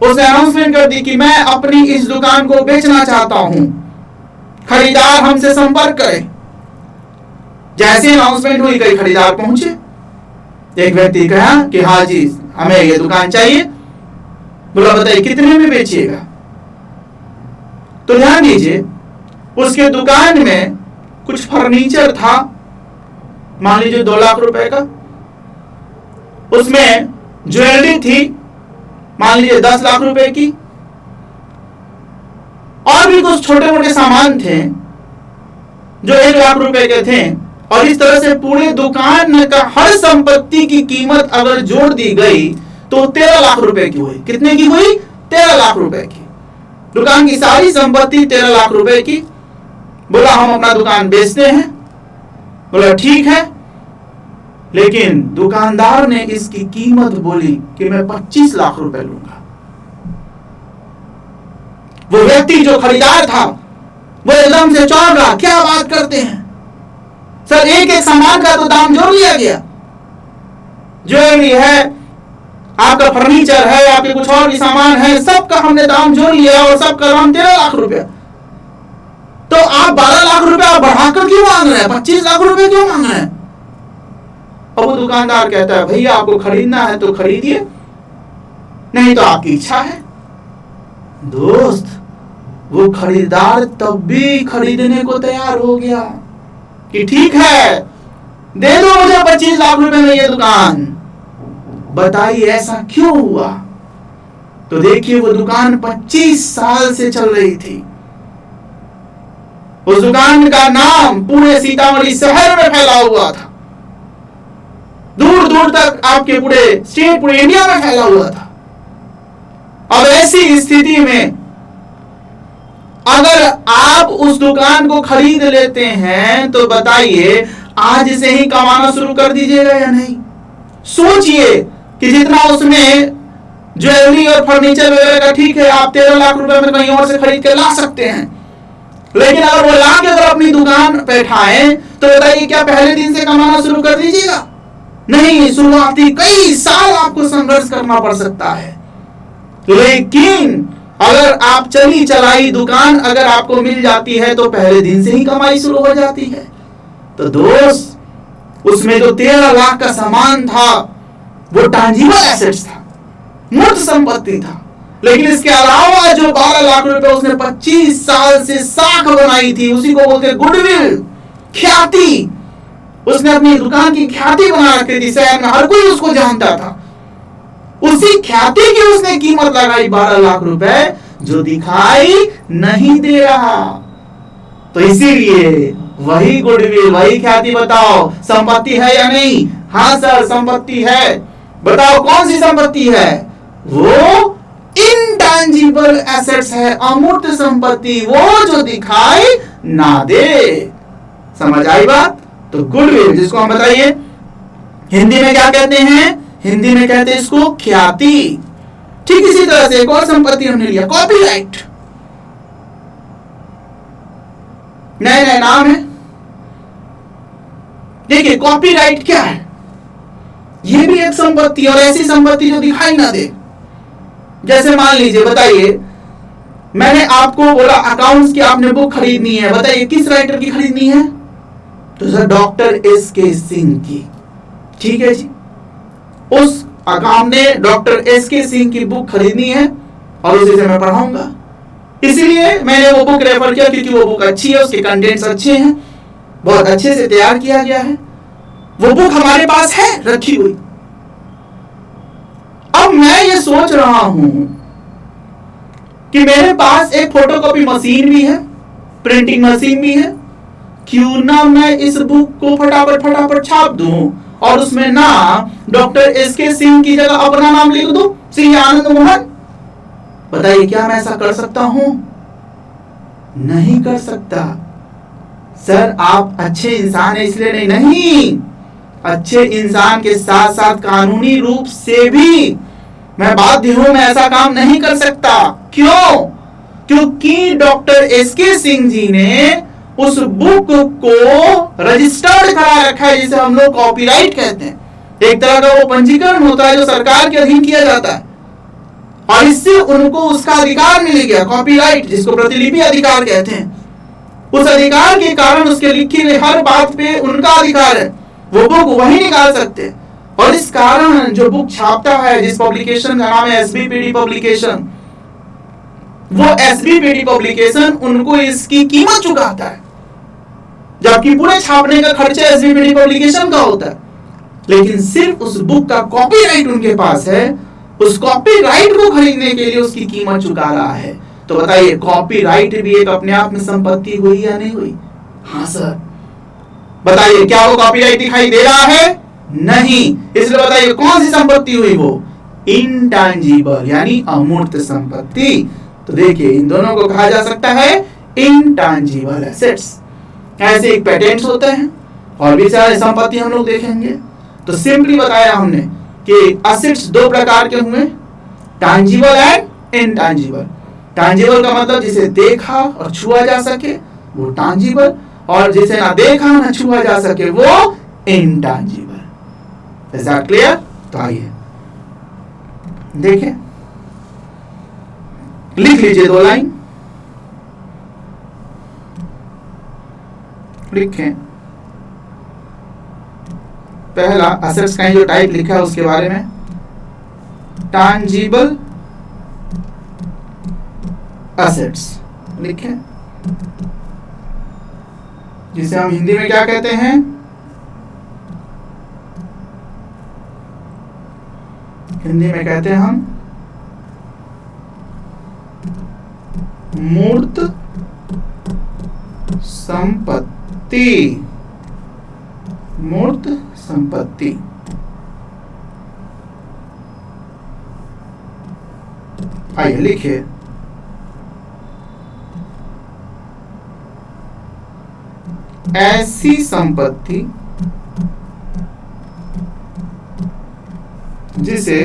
उसने अनाउंसमेंट कर दी कि मैं अपनी इस दुकान को बेचना चाहता हूं, खरीदार हमसे संपर्क करें। जैसे अनाउंसमेंट हुई, कई खरीदार पहुंचे। एक व्यक्ति कहा कि हाँ जी, हमें ये दुकान चाहिए। बोला बताइए कितने में बेचिएगा? तो ध्यान दीजिए, उसके दुकान में कुछ फर्नीचर था, मान लीजिए 2 लाख रुपए का। उसमें ज्वेलरी थी, मान लीजिए 10 लाख रुपए की, और भी कुछ छोटे मोटे सामान थे जो 1 लाख रुपए के थे। और इस तरह से पूरे दुकान का हर संपत्ति की कीमत अगर जोड़ दी गई तो 13 लाख रुपए की हुई। कितने की हुई? 13 लाख रुपए की। दुकान की सारी संपत्ति 13 लाख रुपए की। बोला हम अपना दुकान बेचते हैं। बोला ठीक है, लेकिन दुकानदार ने इसकी कीमत बोली कि मैं 25 लाख रुपए लूंगा। वो व्यक्ति जो खरीदार था वो एकदम से चौंक रहा, क्या बात करते हैं सर, एक एक सामान का तो दाम जोड़ लिया गया। ज्वेलरी है, आपका फर्नीचर है, आपके कुछ और भी सामान है, सबका हमने दाम जोड़ लिया और सबका दाम 13 लाख रुपया। तो आप 12 लाख रुपया बढ़ाकर क्यों मांग रहे हैं? 25 लाख रुपए क्यों मांग रहे हैं? और वो दुकानदार कहता है भैया आपको खरीदना है तो खरीदिए, नहीं तो आपकी इच्छा है। दोस्त, वो खरीदार तब भी खरीदने को तैयार हो गया कि ठीक है, दे दो मुझे 25 लाख रुपए में ये दुकान। बताइए ऐसा क्यों हुआ? तो देखिए, वो दुकान 25 साल से चल रही थी। उस दुकान का नाम पूरे सीतामढ़ी शहर में फैला हुआ था, दूर दूर तक आपके पूरे स्टेट, पूरे इंडिया में फैला हुआ था। अब ऐसी स्थिति में अगर आप उस दुकान को खरीद लेते हैं तो बताइए आज से ही कमाना शुरू कर दीजिएगा या नहीं? सोचिए कि जितना उसमें ज्वेलरी और फर्नीचर वगैरह का, ठीक है आप 13 लाख रुपए में कहीं और से खरीद के ला सकते हैं, लेकिन अगर वो ला के अगर अपनी दुकान बैठाएं तो बताइए क्या पहले दिन से कमाना शुरू कर दीजिएगा? नहीं, शुरुआती कई साल आपको संघर्ष करना पड़ सकता है। लेकिन अगर आप चली चलाई दुकान अगर आपको मिल जाती है तो पहले दिन से ही कमाई शुरू हो जाती है। तो दोस्त, उसमें जो 13 लाख का सामान था वो टैंजिबल एसेट्स था, मूर्त संपत्ति था। लेकिन इसके अलावा जो 12 लाख रुपए उसने 25 साल से साख बनाई थी, उसी को बोलते गुडविल, ख्याति। उसने अपनी दुकान की ख्याति बना रखी थी, शहर में हर कोई उसको जानता था। उसी ख्याति की उसने कीमत लगाई 12 लाख रुपए, जो दिखाई नहीं दे रहा। तो इसीलिए वही गुडविल, वही ख्याति, बताओ संपत्ति है या नहीं? हाँ सर संपत्ति है। बताओ कौन सी संपत्ति है? वो इंटैंजिबल एसेट्स है, अमूर्त संपत्ति, वो जो दिखाई ना दे। समझ आई बात? तो गुडविल, जिसको हम बताइए हिंदी में क्या कहते हैं? हिंदी में कहते हैं इसको ख्याति। ठीक इसी तरह से एक और संपत्ति हमने लिया, कॉपीराइट। नए नए नाम है। देखिए कॉपीराइट क्या है? ये भी एक संपत्ति, और ऐसी संपत्ति जो दिखाई ना दे। जैसे मान लीजिए, बताइए मैंने आपको बोला अकाउंट्स की आपने बुक खरीदनी है, बताइए किस राइटर की खरीदनी है? तो सर डॉक्टर एस.के. सिंह की। ठीक है जी, उस हमने डॉक्टर एस.के. सिंह की बुक खरीदनी है और उसी से मैं पढ़ाऊंगा, इसलिए मैंने वो बुक रेफर किया क्योंकि वो बुक अच्छी है, उसके कंटेंट्स अच्छे हैं। बहुत अच्छे से तैयार किया गया है। वो बुक हमारे पास है रखी हुई। अब मैं ये सोच रहा हूं कि मेरे पास एक फोटोकॉपी मशीन भी है, प्रिंटिंग मशीन भी है, क्यों ना मैं इस बुक को फटाफट छाप दूं और उसमें नाम डॉक्टर एसके सिंह की जगह अपना नाम लिख दूं, श्री आनंद मोहन। बताइए क्या मैं ऐसा कर सकता हूं? नहीं कर सकता। सर आप अच्छे इंसान है इसलिए नहीं, अच्छे इंसान के साथ साथ कानूनी रूप से भी मैं बाध्य हूं, मैं ऐसा काम नहीं कर सकता। क्यों? क्योंकि डॉक्टर एसके सिंह जी ने उस बुक को रजिस्टर्ड करा रखा है, जिसे हम लोग कॉपीराइट कहते हैं। एक तरह का वो पंजीकरण होता है जो सरकार के अधीन किया जाता है, और इससे उनको उसका अधिकार मिल गया, कॉपीराइट, जिसको प्रतिलिपि अधिकार कहते हैं। उस अधिकार के कारण उसके लिखी हुई हर बात पे उनका अधिकार है, वो बुक वही निकाल सकते हैं। और इस कारण जो बुक छापता है, जिस पब्लिकेशन का नाम है एसबीपीडी पब्लिकेशन, वो एसबीपीडी पब्लिकेशन उनको इसकी कीमत चुकाता है, जबकि पूरे छापने का खर्चा एसबीपीडी पब्लिकेशन का होता है। लेकिन सिर्फ उस बुक का कॉपीराइट उनके पास है, उस कॉपीराइट को खरीदने के लिए उसकी कीमत चुका रहा है। तो बताइए कॉपीराइट भी एक अपने आप में संपत्ति हुई या नहीं हुई? हाँ सर। बताइए क्या वो कॉपीराइट दिखाई दे रहा है? नहीं। इसलिए बताइए कौन सी संपत्ति हुई वो? इंटैंजिबल यानी अमूर्त संपत्ति। तो देखिए इन दोनों को कहा जा सकता है इंटैंजिबल एसेट्स। ऐसे एक पेटेंट्स होते हैं और भी सारे संपत्ति हम लोग देखेंगे। तो सिंपली बताया हमने कि एसेट्स दो प्रकार के हुए, टैंजिबल एंड इनटैंजिबल। टैंजिबल का मतलब जिसे देखा और छुआ जा सके वो टैंजिबल, और जिसे ना देखा ना छुआ जा सके वो इनटैंजिबल। Is that clear? तो आइए देखें, लिख लीजिए 2 लाइन लिखें। पहला एसेट्स का जो टाइप लिखा है उसके बारे में, टैंजिबल एसेट्स लिखें, जिसे हम हिंदी में क्या कहते हैं? हिंदी में कहते हैं हम मूर्त संपत्ति। मूर्त संपत्ति। आइए लिखिए, ऐसी संपत्ति जिसे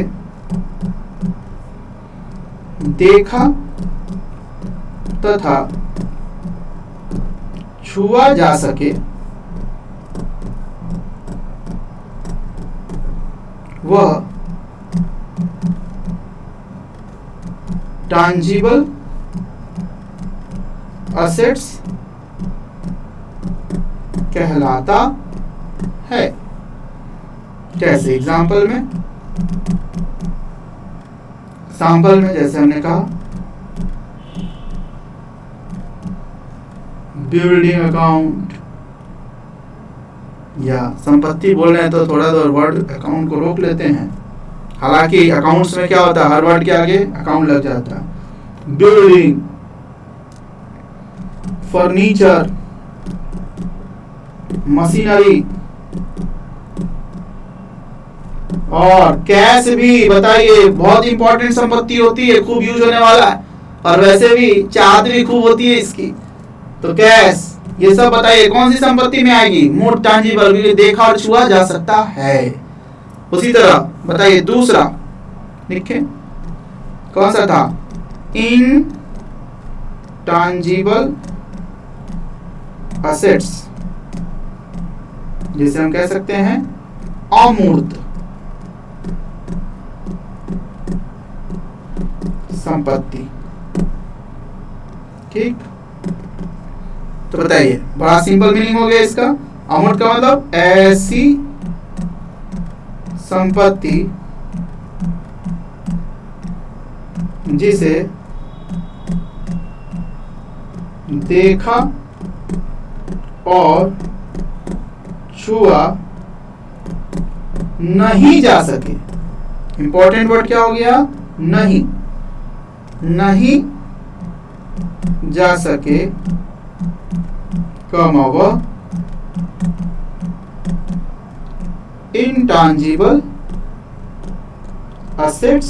देखा तथा छुआ जा सके वह टैंजिबल एसेट्स कहलाता है। जैसे एग्जाम्पल में जैसे हमने कहा बिल्डिंग अकाउंट, या संपत्ति बोल रहे हैं तो थोड़ा तो वर्ड अकाउंट को रोक लेते हैं, हालांकि अकाउंट्स में क्या होता है हर वर्ड के आगे अकाउंट लग जाता है। बिल्डिंग, फर्नीचर, मशीनरी और कैश भी। बताइए बहुत इंपॉर्टेंट संपत्ति होती है, खूब यूज होने वाला है, और वैसे भी चाहत भी खूब होती है इसकी। तो कैश, ये सब बताइए कौन सी संपत्ति में आएगी? मूर्त टैंजिबल, क्योंकि देखा और छुआ जा सकता है। उसी तरह बताइए दूसरा लिखें, कौन सा था? इनटैंजिबल एसेट्स, जिसे हम कह सकते हैं अमूर्त संपत्ति। ठीक, तो बताइए बड़ा सिंपल मीनिंग हो गया इसका। अमूर्त का मतलब ऐसी संपत्ति जिसे देखा और छुआ नहीं जा सके, इंपॉर्टेंट वर्ड क्या हो गया, नहीं, नहीं जा सके, कमा वह इंटांजिबल असेट्स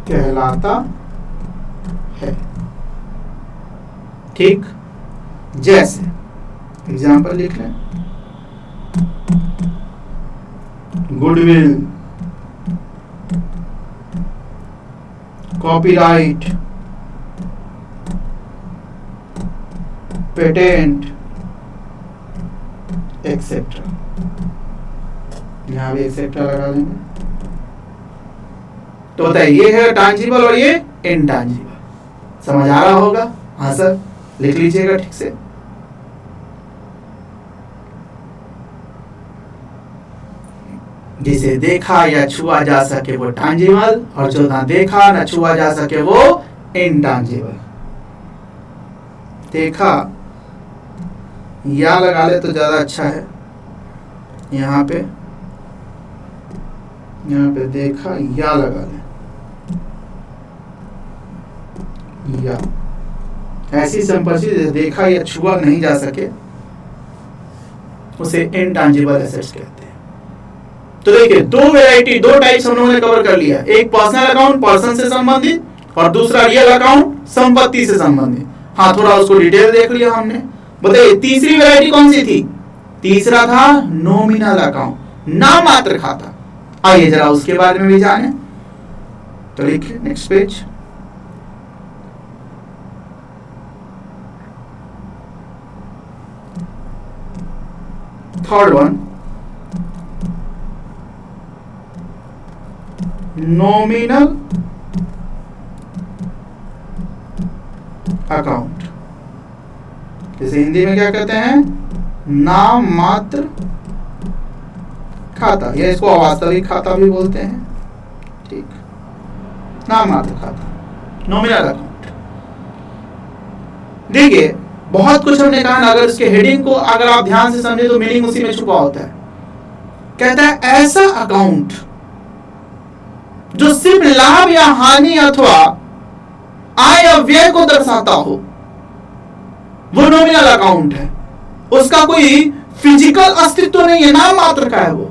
कहलाता है। ठीक, जैसे एग्जाम्पल लिख लें, गुडविल, कॉपीराइट, पेटेंट एक्सेट्रा। यहां भी एक्सेट्रा लगा देंगे। तो बताइए ये है टांजिबल और ये इनटांजिबल। समझ आ रहा होगा? हाँ सर, लिख लीजिएगा ठीक से। जिसे देखा या छुआ जा सके वो टांजिबल, और जो ना देखा ना छुआ जा सके वो इनटांजिबल। देखा या लगा ले तो ज्यादा अच्छा है। यहाँ पे देखा या लगा ले, या ऐसी संपत्ति देखा या छुआ नहीं जा सके उसे इनटांजिबल एसेट्स कहते हैं। तो देखिए दो वैरायटी, दो टाइप्स हम लोगों ने कवर कर लिया। एक पर्सनल अकाउंट, पर्सन से संबंधित, और दूसरा रियल अकाउंट, संपत्ति से संबंधित। हाँ, थोड़ा उसको डिटेल देख लिया हमने। बताइए तीसरी वैरायटी कौन सी थी? तीसरा था नॉमिनल अकाउंट, नाम मात्र खाता। आइए जरा उसके बारे में भी जाने। तो लिखिए next page. Third one, nominal account, जैसे हिंदी में क्या कहते हैं, नाम मात्र खाता, या इसको अवास्तविक खाता भी बोलते हैं। ठीक, नाम मात्र खाता, नॉमिनल अकाउंट। देखिए बहुत कुछ हमने कहा ना, अगर इसके हेडिंग को अगर आप ध्यान से समझे तो मीनिंग उसी में छुपा होता है। कहता है ऐसा अकाउंट जो सिर्फ लाभ या हानि अथवा आय या व्यय को दर्शाता हो, वो नॉमिनल अकाउंट है। उसका कोई फिजिकल अस्तित्व नहीं है, नाम मात्र का है वो।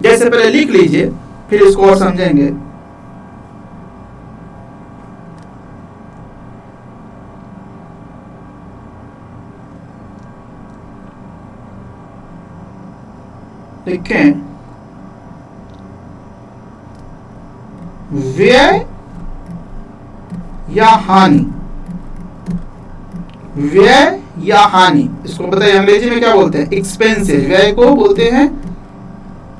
जैसे पहले लिख लीजिए, फिर इसको और समझेंगे। लिखें व्यय या हानि, व्यय या हानि, इसको बताइए अंग्रेजी में क्या बोलते हैं, एक्सपेंसेज। व्यय को बोलते हैं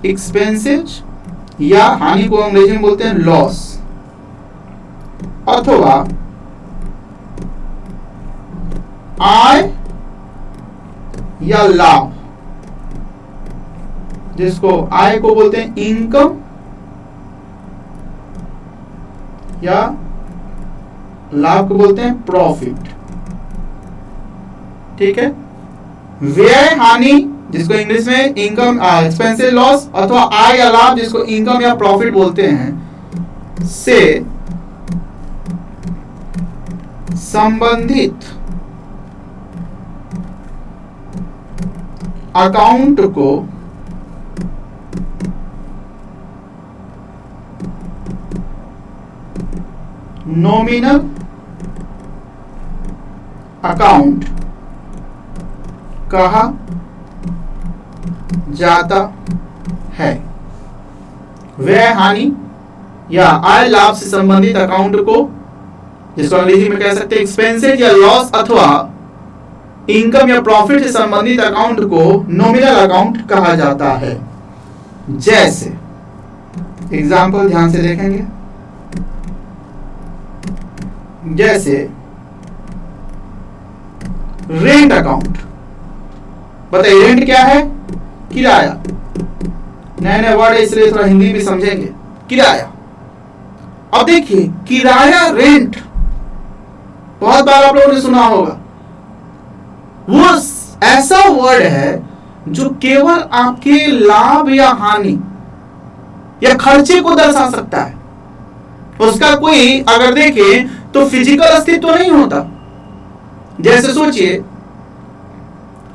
एक्सपेंसेज, या हानि को अंग्रेजी में बोलते हैं लॉस, अथवा आय या लाभ, जिसको आय को बोलते हैं इनकम या लाभ को बोलते हैं प्रॉफिट। ठीक है, व्यय हानि जिसको इंग्लिश में इनकम एक्सपेंसेस लॉस, अथवा आय या लाभ जिसको इनकम या प्रॉफिट बोलते हैं, से संबंधित अकाउंट को नॉमिनल अकाउंट कहा जाता है। व्यय हानि या आय लाभ से संबंधित अकाउंट को, जिसको अंग्रेजी में कह सकते हैं एक्सपेंसेस या लॉस, अथवा इनकम या प्रॉफिट से संबंधित अकाउंट को नॉमिनल अकाउंट कहा जाता है। जैसे एग्जाम्पल ध्यान से देखेंगे, जैसे रेंट अकाउंट। बताइए रेंट क्या है? किराया। नए नए वर्ड है इसलिए थोड़ा हिंदी भी समझेंगे। किराया। अब देखिए किराया, रेंट बहुत बार आप लोगों ने सुना होगा। वो ऐसा वर्ड है जो केवल आपके लाभ या हानि या खर्चे को दर्शा सकता है। उसका कोई अगर देखें तो फिजिकल अस्तित्व नहीं होता। जैसे सोचिए,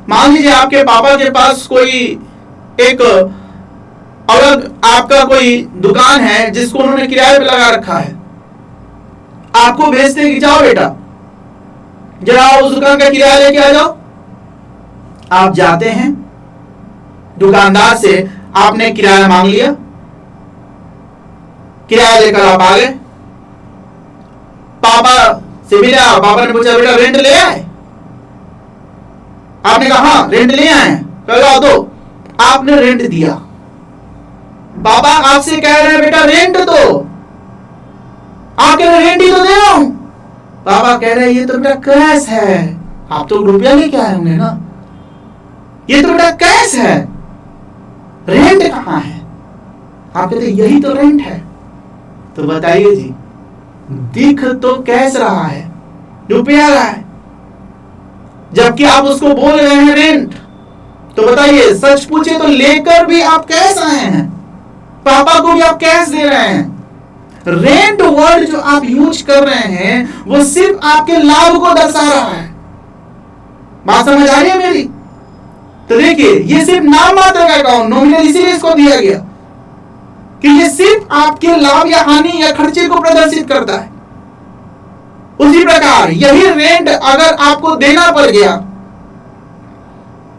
मान लीजिए आपके पापा के पास कोई एक अलग आपका कोई दुकान है जिसको उन्होंने किराए पे लगा रखा है। आपको भेजते हैं कि जाओ बेटा जरा उस दुकान का किराया लेके आ जाओ। आप जाते हैं, दुकानदार से आपने किराया मांग लिया, किराया लेकर आप आ गए, पापा से मिला, पापा ने पूछा बेटा रेंट ले आए? आपने कहा हाँ रेंट ले आए, कहा दो। आपने रेंट दिया, पापा आपसे कह रहे हैं बेटा रेंट दो, आप कह रहे रेंट ही तो दे रहा हूं। पापा कह रहे हैं ये तो बेटा कैश है, आप तो रुपया लेके आए होंगे ना, ये तो बेटा कैश है, रेंट कहां है? आप कहते यही तो रेंट है। तो बताइए जी, दिख तो कैश रहा है, रुपया रहा है, जबकि आप उसको बोल रहे हैं रेंट। तो बताइए, सच पूछे तो लेकर भी आप कैश आए हैं, पापा को भी आप कैश दे रहे हैं। रेंट वर्ड जो आप यूज कर रहे हैं वो सिर्फ आपके लाभ को दर्शा रहा है। बात समझ आ रही है मेरी? तो देखिए, ये सिर्फ नाम मात्र का अकाउंट, नॉमिनल इसीलिए इसको दिया गया कि ये सिर्फ आपके लाभ या हानि या खर्चे को प्रदर्शित करता है। उसी प्रकार यही रेंट अगर आपको देना पड़ गया,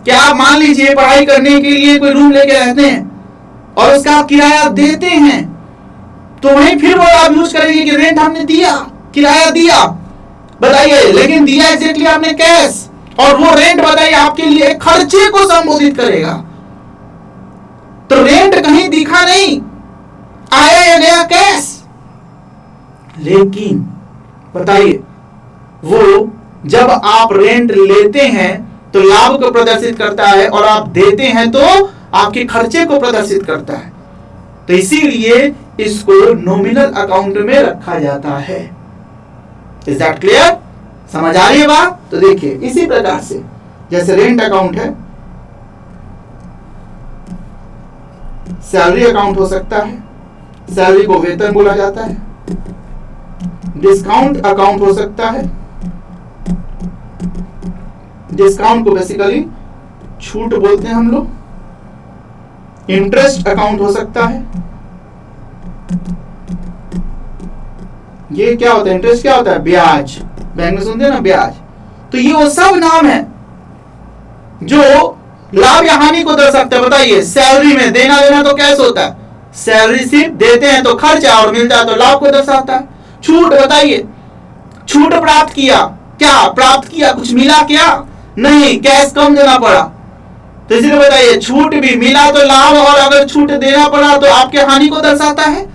क्या आप मान लीजिए पढ़ाई करने के लिए कोई रूम लेके रहते हैं और उसका आप किराया देते हैं, तो वहीं फिर वो आप यूज करेंगे कि रेंट हमने दिया, किराया दिया। बताइए, लेकिन दिया एग्जैक्टली आपने कैश, और वो रेंट बताइए आपके लिए खर्चे को संबोधित करेगा। तो रेंट कहीं दिखा नहीं, आया या गया कैश। लेकिन बताइए, वो जब आप रेंट लेते हैं तो लाभ को प्रदर्शित करता है, और आप देते हैं तो आपके खर्चे को प्रदर्शित करता है। तो इसीलिए इसको नॉमिनल अकाउंट में रखा जाता है। Is that clear? समझ आ रही है बात? तो देखिए, इसी प्रकार से जैसे रेंट अकाउंट है, सैलरी अकाउंट हो सकता है, सैलरी को वेतन बोला जाता है। डिस्काउंट अकाउंट हो सकता है, डिस्काउंट को बेसिकली छूट बोलते हैं हम लोग। इंटरेस्ट अकाउंट हो सकता है। ये क्या होता है? इंटरेस्ट क्या होता है? ब्याज। बैंक में सुनते हैं ना ब्याज। तो ये वो सब नाम है जो लाभ या हानि को दर्शाते हैं। बताइए, सैलरी में देना लेना तो कैसे होता है? सैलरी सिर्फ देते हैं तो खर्चा, और मिलता है तो लाभ को दर्शाता है। छूट, बताइए, छूट प्राप्त किया, क्या प्राप्त किया? कुछ मिला क्या? नहीं, कैश कम देना पड़ा। तो इसलिए बताइए, छूट भी मिला तो लाभ, और अगर छूट देना पड़ा तो आपके हानि को दर्शाता है।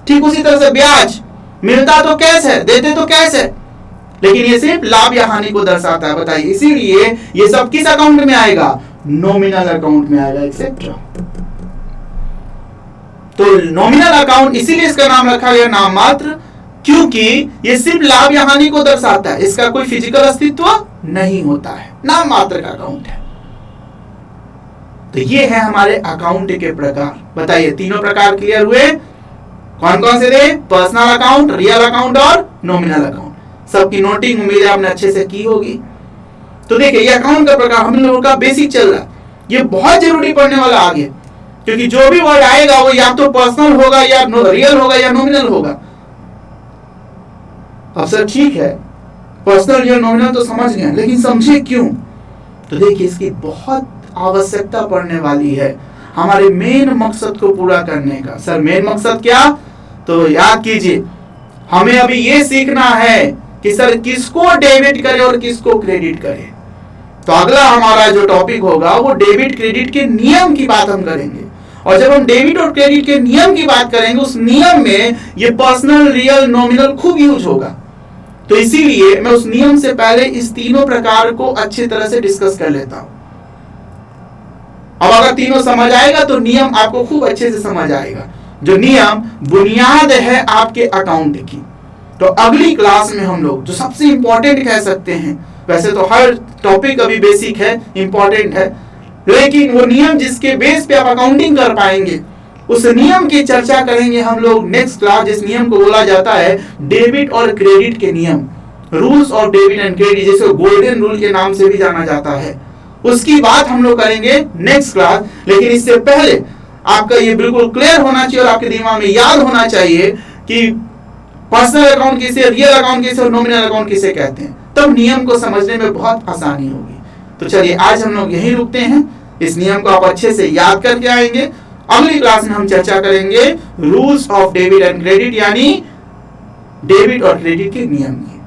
ठीक उसी तरह से ब्याज, मिलता तो कैश है, देते तो कैश है, लेकिन ये सिर्फ लाभ या हानि को दर्शाता है। बताइए, इसीलिए ये सब किस अकाउंट में आएगा? नॉमिनल अकाउंट में आएगा, एक्सेट्रा। तो नॉमिनल अकाउंट इसीलिए इसका नाम रखा गया नाम मात्र, क्योंकि ये सिर्फ लाभ या हानि को दर्शाता है, इसका कोई फिजिकल अस्तित्व नहीं होता है, नाम मात्र का अकाउंट है। तो ये है हमारे अकाउंट के प्रकार। बताइए, तीनों प्रकार क्लियर हुए? कौन कौन से थे? पर्सनल अकाउंट, रियल अकाउंट और नॉमिनल अकाउंट। सबकी नोटिंग उम्मीद है आपने अच्छे से की होगी। तो देखिए, ये अकाउंट का प्रकार हम लोगों का बेसिक चल रहा है, ये बहुत जरूरी पढ़ने वाला आगे, क्योंकि जो भी वर्ड आएगा वो या तो पर्सनल होगा, या रियल होगा, या नॉमिनल होगा। अब सर ठीक है, पर्सनल रियल नॉमिनल तो समझ गए, लेकिन समझे क्यों? तो देखिए, इसकी बहुत आवश्यकता पड़ने वाली है हमारे मेन मकसद को पूरा करने का। सर मेन मकसद क्या? तो याद कीजिए, हमें अभी ये सीखना है कि सर किसको डेबिट करे और किसको क्रेडिट करे। तो अगला हमारा जो टॉपिक होगा वो डेबिट क्रेडिट के नियम की बात हम करेंगे, और जब हम डेबिट और क्रेडिट के नियम की बात करेंगे, उस नियम में ये पर्सनल, रियल, नॉमिनल खूब यूज होगा। तो इसीलिए मैं उस नियम से पहले इस तीनों प्रकार को अच्छी तरह से डिस्कस कर लेता हूं। अब अगर तीनों समझ आएगा तो नियम आपको खूब अच्छे से समझ आएगा, जो नियम बुनियाद है आपके अकाउंट की। तो अगली क्लास में हम लोग जो सबसे इंपॉर्टेंट कह सकते हैं, वैसे तो हर टॉपिक अभी बेसिक है, इंपॉर्टेंट है, लेकिन वो नियम जिसके बेस पे आप अकाउंटिंग कर पाएंगे उस नियम की चर्चा करेंगे हम लोग नेक्स्ट क्लास। जिस नियम को बोला जाता है डेबिट और क्रेडिट के नियम, rules of debit and credit, जिसे गोल्डन रूल के नाम से भी जाना जाता है, उसकी बात हम लोग करेंगे नेक्स्ट क्लास। लेकिन इससे पहले आपका ये बिल्कुल क्लियर होना चाहिए और आपके दिमाग में याद होना चाहिए कि पर्सनल अकाउंट किसे, रियल अकाउंट किसे और नॉमिनल अकाउंट किसे कहते हैं, तब नियम को समझने में बहुत आसानी होगी। तो चलिए आज हम लोग यहीं रुकते हैं, इस नियम को आप अच्छे से याद करके आएंगे। अगली क्लास में हम चर्चा करेंगे rules of debit and credit, यानी डेबिट और क्रेडिट के नियम की।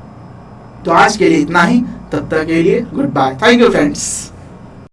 तो आज के लिए इतना ही, तब तक के लिए good bye, thank you friends.